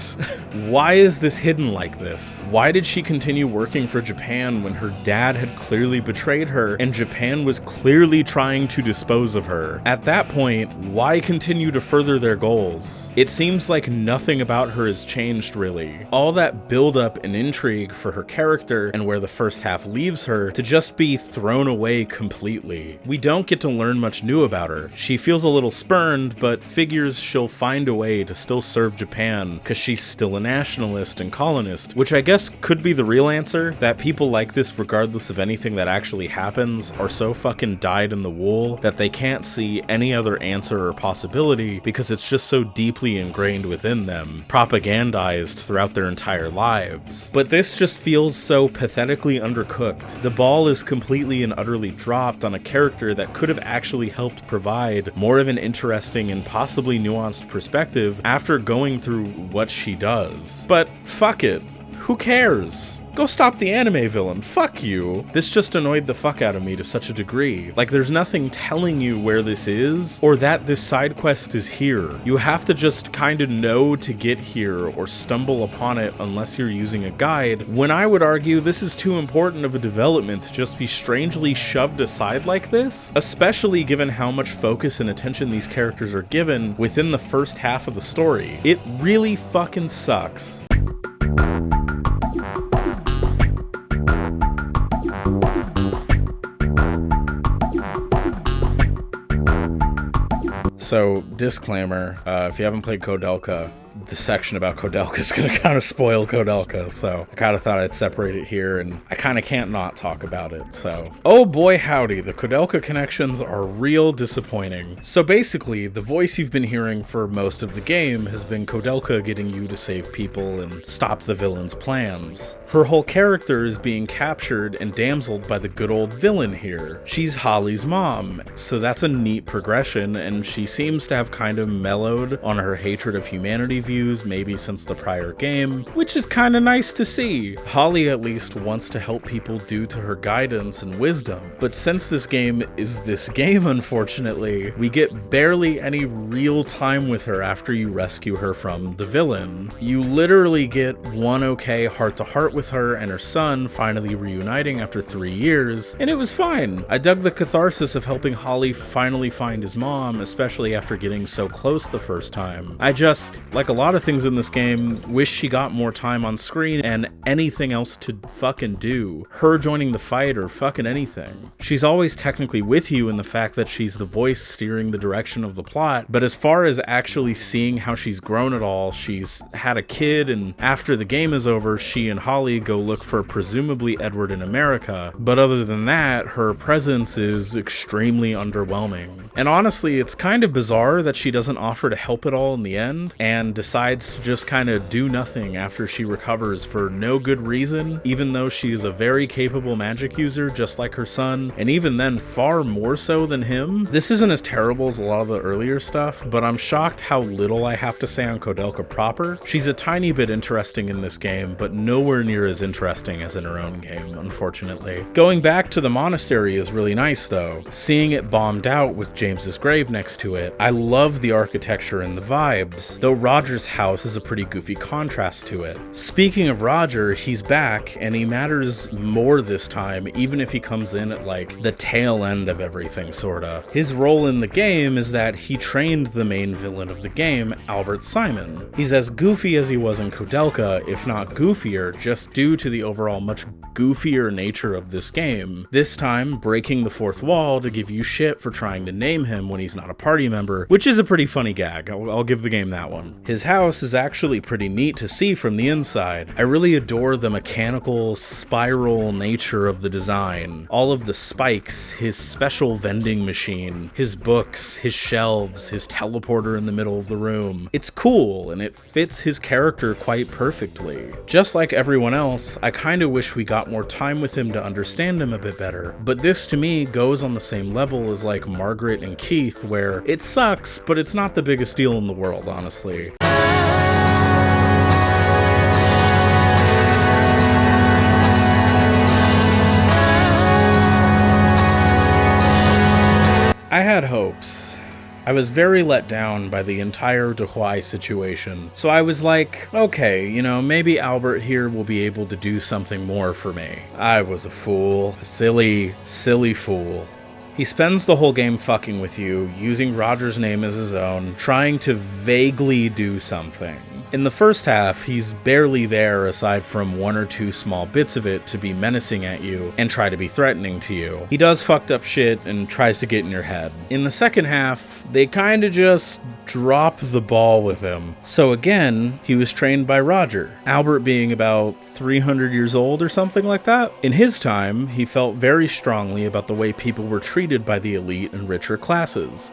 Speaker 1: Why is this hidden like this? Why did she continue working for Japan when her dad had clearly betrayed her and Japan was clearly trying to dispose of her? At that point, why continue to further their goals? It seems like nothing about her has changed really. All that build-up and intrigue for her character and where the first half leaves her to just be thrown away completely. We don't get to learn much new about her. She feels a little spurned, but figures she'll find a way to still serve Japan because she's still a nationalist and colonist, which I guess could be the real answer, that people like this, regardless of anything that actually happens, are so fucking dyed in the wool that they can't see any other answer or possibility because it's just so deeply ingrained within them, propagandized throughout their entire lives. But this just feels so pathetically undercooked. The ball is completely and utterly dropped on a character that could have actually helped provide more of an interesting and possibly nuanced perspective after going through what she does. But fuck it. Who cares? Go stop the anime villain, fuck you. This just annoyed the fuck out of me to such a degree. Like, there's nothing telling you where this is, or that this side quest is here. You have to just kinda know to get here, or stumble upon it unless you're using a guide, when I would argue this is too important of a development to just be strangely shoved aside like this, especially given how much focus and attention these characters are given within the first half of the story. It really fucking sucks. So, disclaimer, if you haven't played Koudelka, the section about Koudelka is going to kind of spoil Koudelka, so I kind of thought I'd separate it here, and I kind of can't not talk about it, so. Oh boy howdy, the Koudelka connections are real disappointing. So basically, the voice you've been hearing for most of the game has been Koudelka getting you to save people and stop the villain's plans. Her whole character is being captured and damseled by the good old villain here. She's Holly's mom, so that's a neat progression, and she seems to have kind of mellowed on her hatred of humanity views maybe since the prior game, which is kind of nice to see. Holly at least wants to help people due to her guidance and wisdom, but since this game is this game, unfortunately, we get barely any real time with her after you rescue her from the villain. You literally get one okay heart-to-heart with her and her son finally reuniting after 3 years, and it was fine. I dug the catharsis of helping Holly finally find his mom, especially after getting so close the first time. I just, like a lot of things in this game, wish she got more time on screen and anything else to fucking do. Her joining the fight or fucking anything. She's always technically with you in the fact that she's the voice steering the direction of the plot, but as far as actually seeing how she's grown at all, she's had a kid, and after the game is over, she and Holly go look for presumably Edward in America, but other than that, her presence is extremely underwhelming. And honestly, it's kind of bizarre that she doesn't offer to help at all in the end, and decides to just kind of do nothing after she recovers for no good reason, even though she is a very capable magic user just like her son, and even then far more so than him. This isn't as terrible as a lot of the earlier stuff, but I'm shocked how little I have to say on Koudelka proper. She's a tiny bit interesting in this game, but nowhere near as interesting as in her own game, unfortunately. Going back to the monastery is really nice though. Seeing it bombed out with James's grave next to it, I love the architecture and the vibes, though Roger's house is a pretty goofy contrast to it. Speaking of Roger, he's back, and he matters more this time, even if he comes in at like the tail end of everything, sorta. His role in the game is that he trained the main villain of the game, Albert Simon. He's as goofy as he was in Koudelka, if not goofier, just just due to the overall much goofier nature of this game. This time, breaking the fourth wall to give you shit for trying to name him when he's not a party member, which is a pretty funny gag. I'll give the game that one. His house is actually pretty neat to see from the inside. I really adore the mechanical, spiral nature of the design. All of the spikes, his special vending machine, his books, his shelves, his teleporter in the middle of the room. It's cool, and it fits his character quite perfectly. Just like everyone else, I kinda wish we got more time with him to understand him a bit better, but this to me goes on the same level as like Margaret and Keith, where it sucks, but it's not the biggest deal in the world, honestly. I had hopes. I was very let down by the entire DEHUAI situation, so I was like, okay, you know, maybe Albert here will be able to do something more for me. I was a fool. A silly, silly fool. He spends the whole game fucking with you, using Roger's name as his own, trying to vaguely do something. In the first half, he's barely there aside from one or two small bits of it to be menacing at you and try to be threatening to you. He does fucked up shit and tries to get in your head. In the second half, they kinda just drop the ball with him. So again, he was trained by Roger, Albert being about 300 years old or something like that. In his time, he felt very strongly about the way people were treated by the elite and richer classes.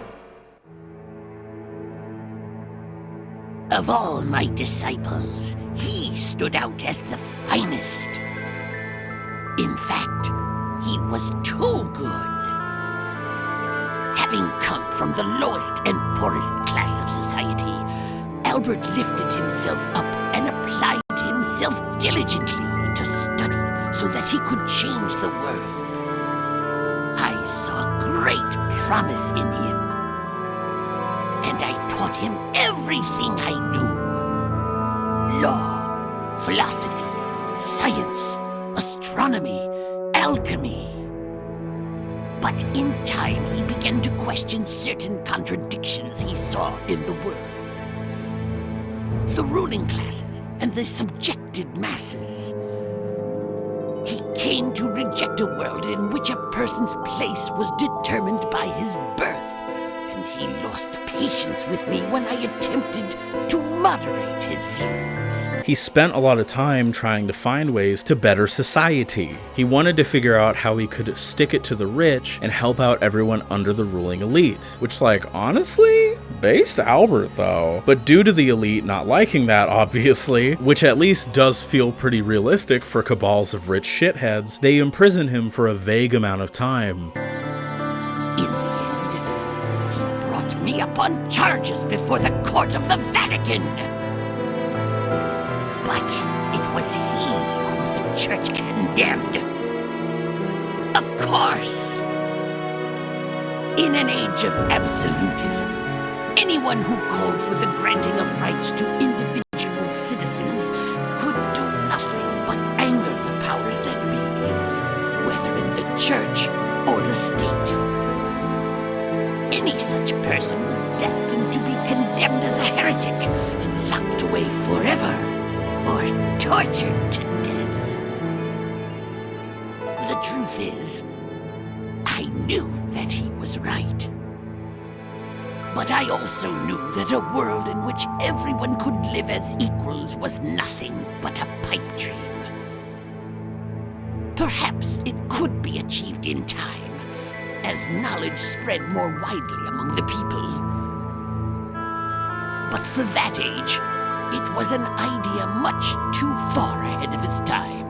Speaker 11: Of all my disciples, he stood out as the finest. In fact, he was too good. Having come from the lowest and poorest class of society, Albert lifted himself up and applied himself diligently to study so that he could change the world. I saw great promise in him, and I taught him everything I knew. Law, philosophy, science, astronomy, alchemy. But in time, he began to question certain contradictions he saw in the world. The ruling classes and the subjected masses. He came to reject a world in which a person's place was determined by his birth, and he lost patience with me when I attempted to moderate his views.
Speaker 1: He spent a lot of time trying to find ways to better society. He wanted to figure out how he could stick it to the rich and help out everyone under the ruling elite. Which, like, honestly, based Albert though. But due to the elite not liking that, obviously, which at least does feel pretty realistic for cabals of rich shitheads, they imprison him for a vague amount of time.
Speaker 11: In the end, he brought me up on charges before the court of the Vatican. But it was he who the church condemned. Of course. In an age of absolutism, anyone who called for the granting of rights to individual citizens could do nothing but anger the powers that be, whether in the church or the state. Any such person was destined to be condemned as a heretic and locked away forever, or tortured to death. The truth is, I knew that he was right. But I also knew that a world in which everyone could live as equals was nothing but a pipe dream. Perhaps it could be achieved in time, as knowledge spread more widely among the people. But for that age, it was an idea much too far ahead of its time.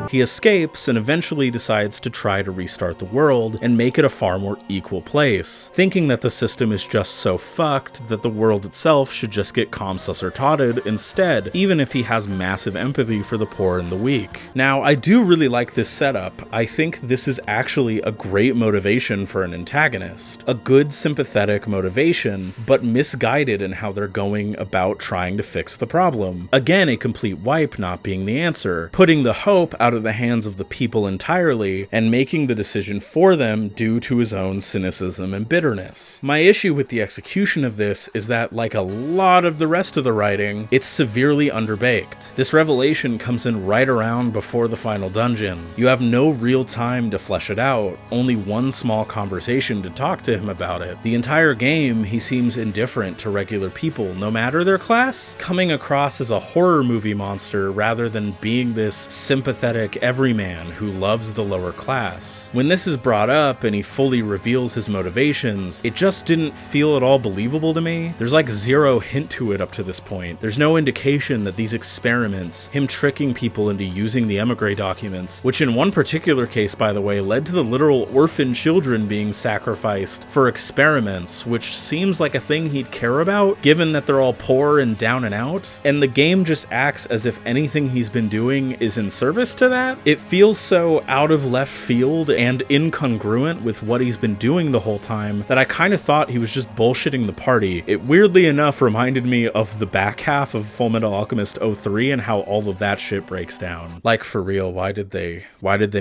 Speaker 1: He escapes and eventually decides to try to restart the world and make it a far more equal place, thinking that the system is just so fucked that the world itself should just get comsussertotted instead, even if he has massive empathy for the poor and the weak. Now, I do really like this setup. I think this is actually a great motivation for an antagonist. A good sympathetic motivation, but misguided in how they're going about trying to fix the problem. Again, a complete wipe not being the answer, putting the hope out of of the hands of the people entirely and making the decision for them due to his own cynicism and bitterness. My issue with the execution of this is that, like a lot of the rest of the writing, it's severely underbaked. This revelation comes in right around before the final dungeon. You have no real time to flesh it out, only one small conversation to talk to him about it. The entire game, he seems indifferent to regular people, no matter their class, coming across as a horror movie monster rather than being this sympathetic everyman who loves the lower class. When this is brought up and he fully reveals his motivations, it just didn't feel at all believable to me. There's like zero hint to it up to this point. There's no indication that these experiments, him tricking people into using the emigre documents, which in one particular case, by the way, led to the literal orphan children being sacrificed for experiments, which seems like a thing he'd care about, given that they're all poor and down and out, and the game just acts as if anything he's been doing is in service to that. It feels so out of left field and incongruent with what he's been doing the whole time that I kind of thought he was just bullshitting the party. It weirdly enough reminded me of the back half of Fullmetal Alchemist 03 and how all of that shit breaks down. Like, for real, why did they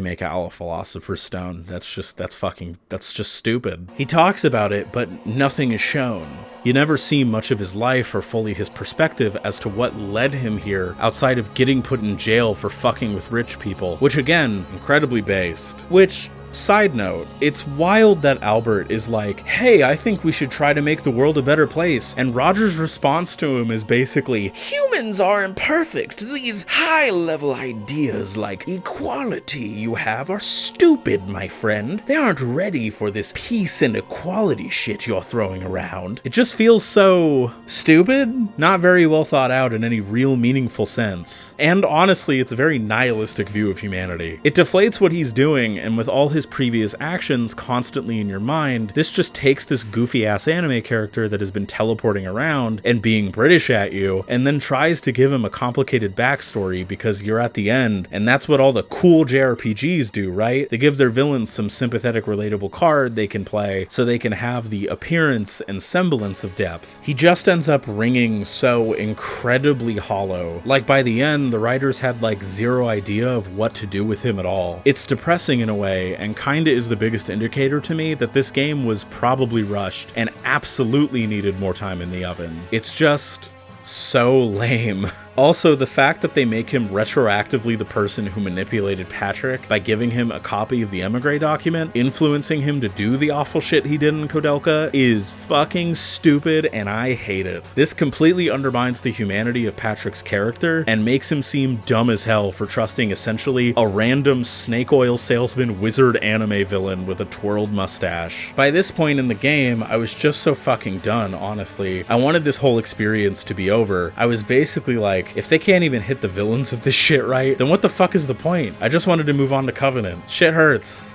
Speaker 1: make Al a Philosopher's Stone? That's just stupid. He talks about it, but nothing is shown. You never see much of his life or fully his perspective as to what led him here outside of getting put in jail for fucking with rich people, which again, incredibly based. Which, side note, it's wild that Albert is like, hey, I think we should try to make the world a better place, and Roger's response to him is basically, humans are imperfect. These high-level ideas like equality you have are stupid, my friend. They aren't ready for this peace and equality shit you're throwing around. It just feels so stupid, not very well thought out in any real meaningful sense. And honestly, it's a very nihilistic view of humanity. It deflates what he's doing, and with all his previous actions constantly in your mind, this just takes this goofy-ass anime character that has been teleporting around and being British at you, and then tries to give him a complicated backstory because you're at the end, and that's what all the cool JRPGs do, right? They give their villains some sympathetic, relatable card they can play so they can have the appearance and semblance of depth. He just ends up ringing so incredibly hollow. Like, by the end, the writers had like zero idea of what to do with him at all. It's depressing in a way, and kinda is the biggest indicator to me that this game was probably rushed and absolutely needed more time in the oven. It's just so lame. Also, the fact that they make him retroactively the person who manipulated Patrick by giving him a copy of the emigre document, influencing him to do the awful shit he did in Kodelka, is fucking stupid, and I hate it. This completely undermines the humanity of Patrick's character and makes him seem dumb as hell for trusting essentially a random snake oil salesman wizard anime villain with a twirled mustache. By this point in the game, I was just so fucking done, honestly. I wanted this whole experience to be over. I was basically like, if they can't even hit the villains of this shit right, then what the fuck is the point? I just wanted to move on to Covenant. Shit hurts.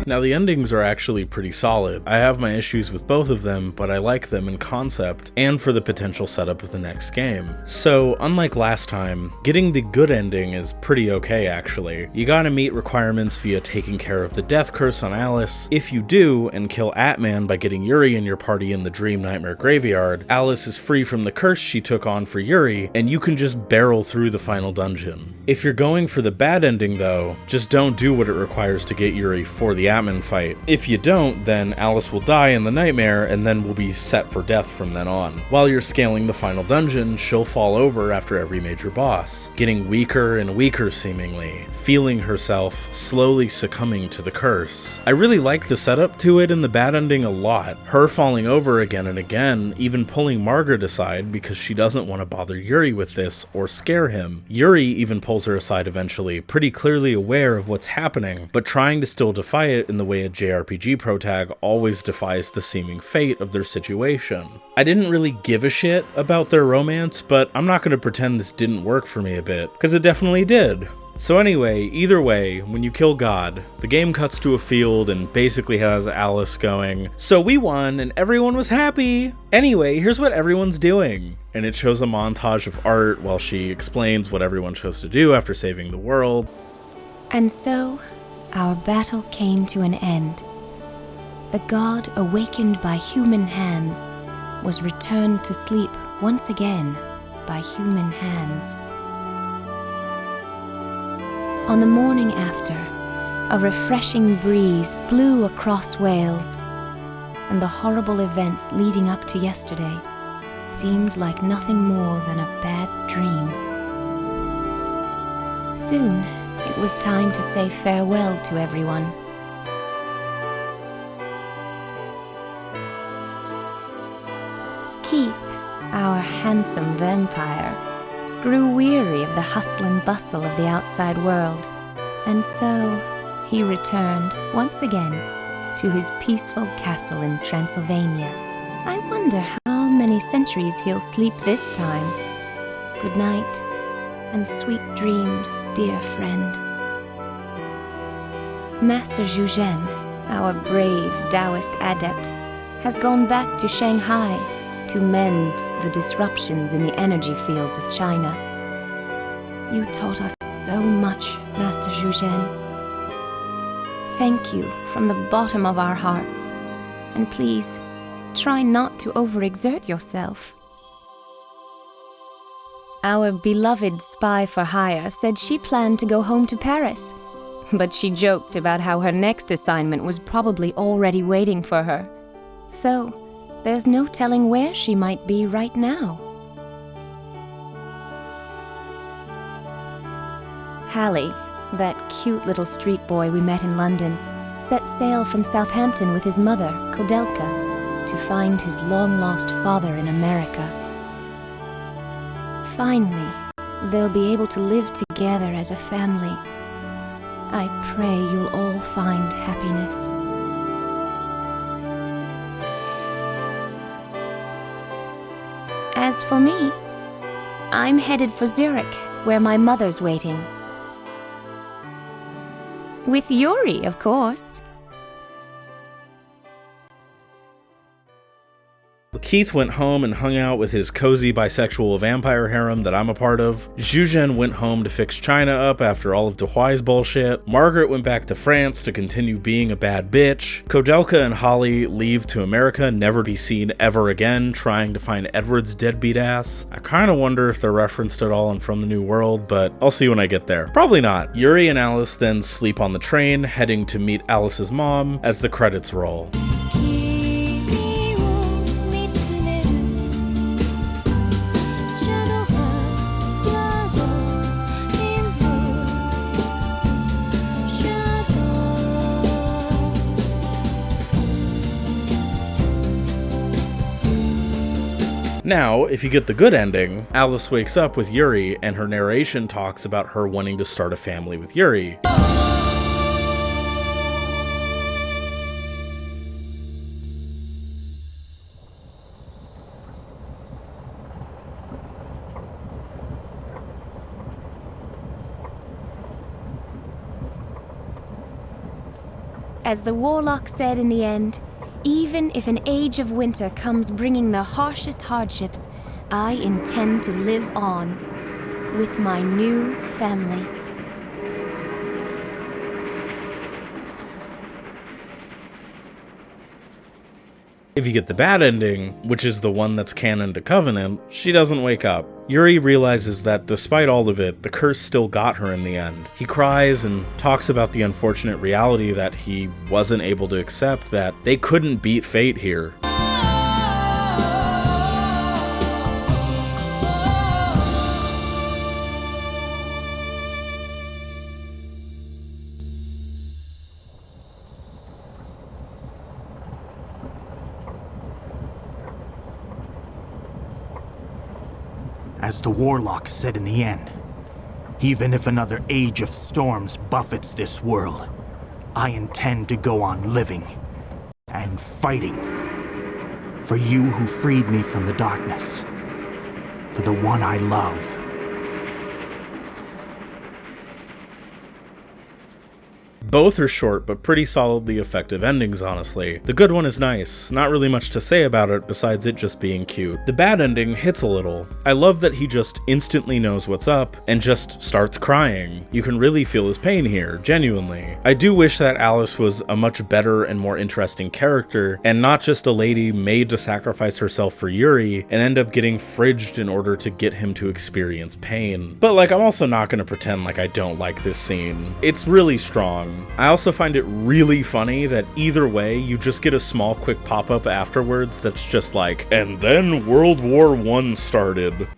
Speaker 1: Now, the endings are actually pretty solid. I have my issues with both of them, but I like them in concept and for the potential setup of the next game. So, unlike last time, getting the good ending is pretty okay actually. You gotta meet requirements via taking care of the death curse on Alice. If you do, and kill Atman by getting Yuri in your party in the Dream Nightmare Graveyard, Alice is free from the curse she took on for Yuri, and you can just barrel through the final dungeon. If you're going for the bad ending though, just don't do what it requires to get Yuri for the Atman fight. If you don't, then Alice will die in the nightmare and then will be set for death from then on. While you're scaling the final dungeon, she'll fall over after every major boss, getting weaker and weaker seemingly, feeling herself slowly succumbing to the curse. I really like the setup to it in the bad ending a lot. Her falling over again and again, even pulling Margaret aside because she doesn't want to bother Yuri with this or scare him. Yuri even pulls her aside eventually, pretty clearly aware of what's happening, but trying to still defy it in the way a JRPG protag always defies the seeming fate of their situation. I didn't really give a shit about their romance, but I'm not going to pretend this didn't work for me a bit, because it definitely did. So anyway, either way, when you kill God, the game cuts to a field and basically has Alice going, "So we won and everyone was happy. Anyway, here's what everyone's doing." And it shows a montage of art while she explains what everyone chose to do after saving the world.
Speaker 7: And so, our battle came to an end. the god awakened by human hands was returned to sleep once again by human hands. On the morning after, a refreshing breeze blew across Wales, and the horrible events leading up to yesterday seemed like nothing more than a bad dream. Soon, it was time to say farewell to everyone. Keith, our handsome vampire, grew weary of the hustle and bustle of the outside world, and so he returned once again to his peaceful castle in Transylvania. I wonder how many centuries he'll sleep this time. Good night, and sweet dreams, dear friend. Master Zhuzhen, our brave Taoist adept, has gone back to Shanghai to mend the disruptions in the energy fields of China. You taught us so much, Master Zhuzhen. Thank you from the bottom of our hearts, and please, try not to overexert yourself. Our beloved spy for hire said she planned to go home to Paris, but she joked about how her next assignment was probably already waiting for her. So, there's no telling where she might be right now. Hallie, that cute little street boy we met in London, set sail from Southampton with his mother, Kodelka, to find his long-lost father in America. Finally, they'll be able to live together as a family. I pray you'll all find happiness. As for me, I'm headed for Zurich, where my mother's waiting. With Yuri, of course.
Speaker 1: Keith went home and hung out with his cozy bisexual vampire harem that I'm a part of. Zhuzhen went home to fix China up after all of DEHUAI's bullshit. Margaret went back to France to continue being a bad bitch. Kodelka and Holly leave to America, never be seen ever again, trying to find Edward's deadbeat ass. I kinda wonder if they're referenced at all in From the New World, but I'll see when I get there. Probably not. Yuri and Alice then sleep on the train, heading to meet Alice's mom as the credits roll. Now, if you get the good ending, Alice wakes up with Yuri and her narration talks about her wanting to start a family with Yuri.
Speaker 7: As the warlock said in the end, even if an age of winter comes bringing the harshest hardships, I intend to live on with my new family.
Speaker 1: If you get the bad ending, which is the one that's canon to Covenant, she doesn't wake up. Yuri realizes that despite all of it, the curse still got her in the end. He cries and talks about the unfortunate reality that he wasn't able to accept, that they couldn't beat fate here.
Speaker 5: As the warlock said in the end, even if another age of storms buffets this world, I intend to go on living and fighting for you who freed me from the darkness, for the one I love.
Speaker 1: Both are short, but pretty solidly effective endings, honestly. The good one is nice, not really much to say about it besides it just being cute. The bad ending hits a little. I love that he just instantly knows what's up and just starts crying. You can really feel his pain here, genuinely. I do wish that Alice was a much better and more interesting character, and not just a lady made to sacrifice herself for Yuri and end up getting fridged in order to get him to experience pain. But like, I'm also not gonna pretend like I don't like this scene. It's really strong. I also find it really funny that either way, you just get a small quick pop-up afterwards that's just like, and then World War I started.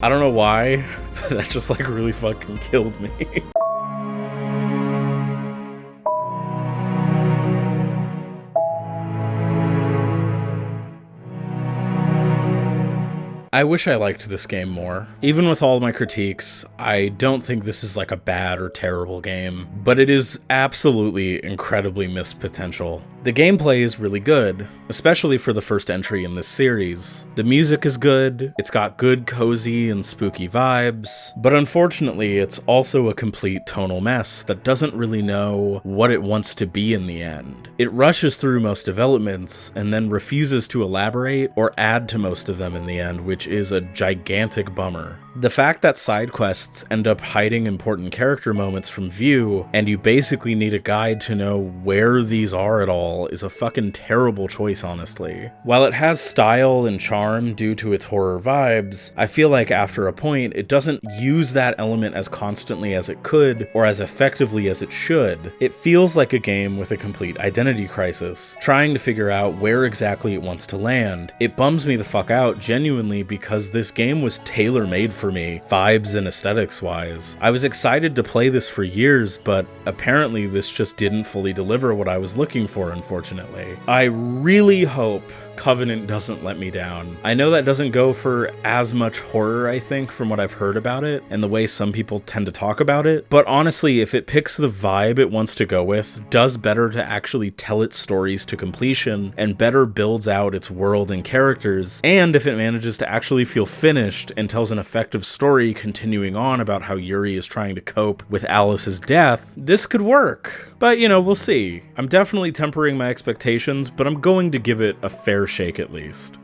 Speaker 1: I don't know why, but that just like really fucking killed me. I wish I liked this game more. Even with all my critiques, I don't think this is like a bad or terrible game, but it is absolutely incredibly missed potential. The gameplay is really good, especially for the first entry in this series. The music is good, it's got good cozy and spooky vibes, but unfortunately it's also a complete tonal mess that doesn't really know what it wants to be in the end. It rushes through most developments and then refuses to elaborate or add to most of them in the end, which is a gigantic bummer. The fact that side quests end up hiding important character moments from view, and you basically need a guide to know where these are at all, is a fucking terrible choice, honestly. While it has style and charm due to its horror vibes, I feel like after a point, it doesn't use that element as constantly as it could, or as effectively as it should. It feels like a game with a complete identity crisis, trying to figure out where exactly it wants to land. It bums me the fuck out, genuinely, because this game was tailor-made for me, vibes and aesthetics wise. I was excited to play this for years, but apparently this just didn't fully deliver what I was looking for, unfortunately. I really hope Covenant doesn't let me down. I know that doesn't go for as much horror, I think, from what I've heard about it and the way some people tend to talk about it, but honestly, if it picks the vibe it wants to go with, does better to actually tell its stories to completion, and better builds out its world and characters, and if it manages to actually feel finished and tells an effective story continuing on about how Yuri is trying to cope with Alice's death, this could work. But, you know, we'll see. I'm definitely tempering my expectations, but I'm going to give it a fair shake at least.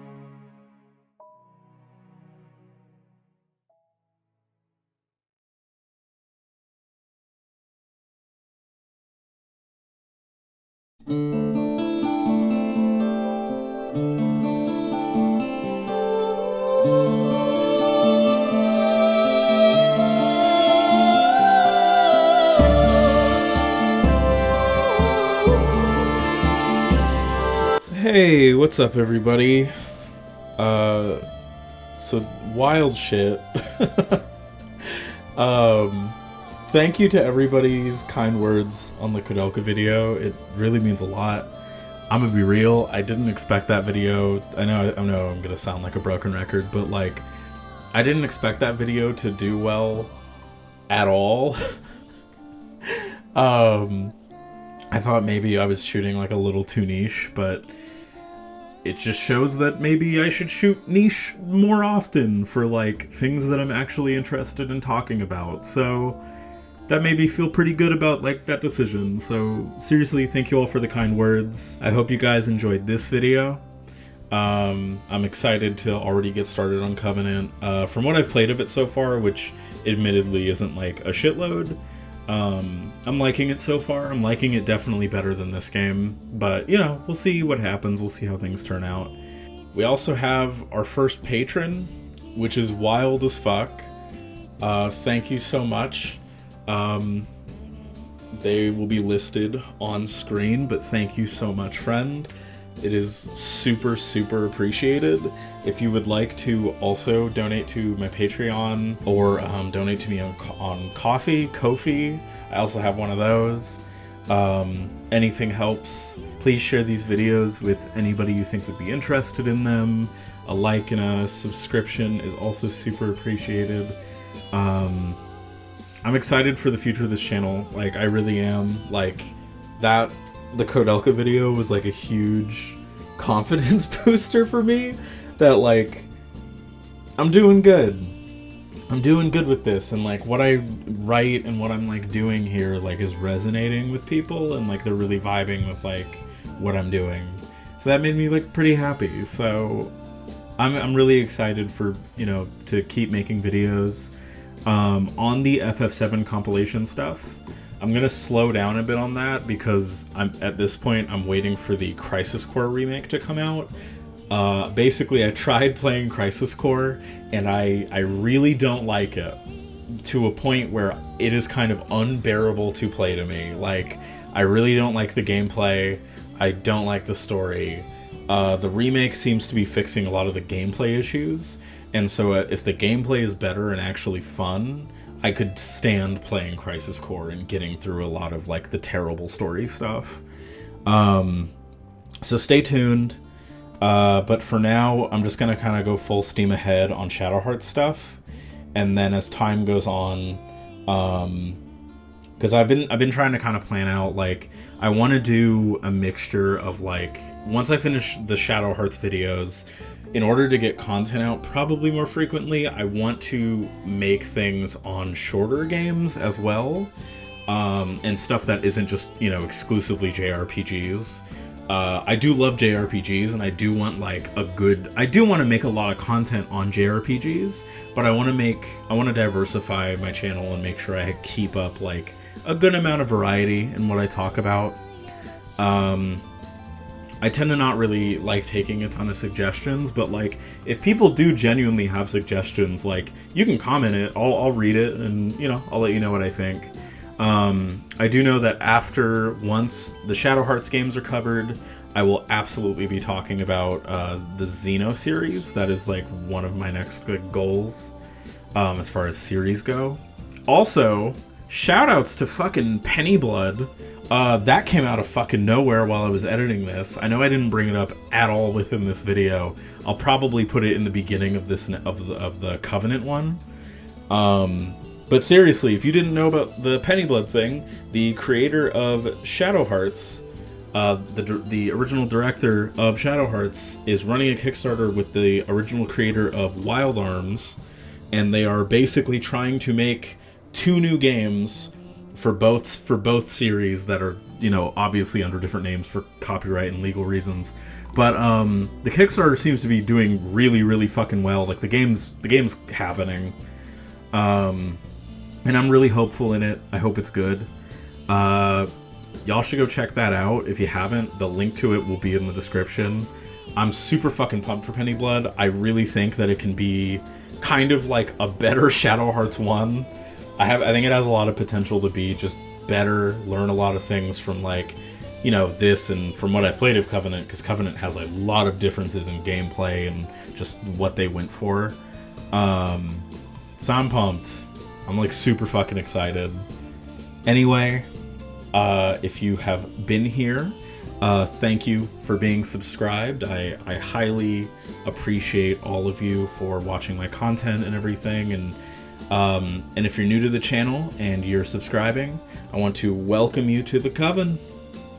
Speaker 1: Hey, what's up everybody? So wild shit. Thank you to everybody's kind words on the Kudelka video. It really means a lot. I'm gonna be real, I didn't expect that video. I know I'm gonna sound like a broken record, but like, I didn't expect that video to do well at all. I thought maybe I was shooting like a little too niche, but it just shows that maybe I should shoot niche more often for like things that I'm actually interested in talking about. So that made me feel pretty good about like that decision. So seriously, thank you all for the kind words. I hope you guys enjoyed this video. I'm excited to already get started on Covenant. From what I've played of it so far, which admittedly isn't like a shitload, I'm liking it so far. I'm liking it definitely better than this game, but you know, we'll see what happens. We'll see how things turn out. We also have our first patron, which is wild as fuck. Thank you so much. They will be listed on screen, but thank you so much, friend. It is super, super appreciated. If you would like to also donate to my Patreon or donate to me on Ko-fi, I also have one of those. Anything helps. Please share these videos with anybody you think would be interested in them. A like and a subscription is also super appreciated. I'm excited for the future of this channel. Like, I really am. Like, the Kodelka video was like a huge confidence booster for me. That, like, I'm doing good. I'm doing good with this, and like what I write and what I'm like doing here like is resonating with people, and like they're really vibing with like what I'm doing. So that made me like pretty happy. So I'm really excited for, you know, to keep making videos. On the FF7 compilation stuff, I'm gonna slow down a bit on that because at this point I'm waiting for the Crisis Core remake to come out. Basically, I tried playing Crisis Core, and I really don't like it, to a point where it is kind of unbearable to play to me. Like, I really don't like the gameplay, I don't like the story. The remake seems to be fixing a lot of the gameplay issues, and so if the gameplay is better and actually fun, I could stand playing Crisis Core and getting through a lot of, like, the terrible story stuff. So stay tuned. But for now, I'm just gonna kind of go full steam ahead on Shadow Hearts stuff, and then as time goes on, because I've been trying to kind of plan out, like, I want to do a mixture of, like, once I finish the Shadow Hearts videos, in order to get content out probably more frequently, I want to make things on shorter games as well, and stuff that isn't just, you know, exclusively JRPGs. I do love JRPGs, and I do want to make a lot of content on JRPGs, but I want to diversify my channel and make sure I keep up like a good amount of variety in what I talk about. I tend to not really like taking a ton of suggestions, but like if people do genuinely have suggestions, like you can comment it, I'll read it, and you know, I'll let you know what I think. I do know that once the Shadow Hearts games are covered, I will absolutely be talking about the Xena series. That is like one of my next goals as far as series go. Also, shoutouts to fucking Pennyblood. That came out of fucking nowhere while I was editing this. I know I didn't bring it up at all within this video. I'll probably put it in the beginning of this of the Covenant one. But seriously, if you didn't know about the Pennyblood thing, the creator of Shadow Hearts, the original director of Shadow Hearts, is running a Kickstarter with the original creator of Wild Arms, and they are basically trying to make 2 new games for both series that are, you know, obviously under different names for copyright and legal reasons. But the Kickstarter seems to be doing really, really fucking well. Like the game's happening. And I'm really hopeful in it. I hope it's good. Y'all should go check that out. If you haven't, the link to it will be in the description. I'm super fucking pumped for Pennyblood. I really think that it can be kind of like a better Shadow Hearts 1. I think it has a lot of potential to be just better, learn a lot of things from, like, you know, this and from what I played of Covenant, because Covenant has a lot of differences in gameplay and just what they went for. So I'm pumped. I'm like super fucking excited. Anyway, if you have been here, thank you for being subscribed. I highly appreciate all of you for watching my content and everything. And if you're new to the channel and you're subscribing, I want to welcome you to the Coven.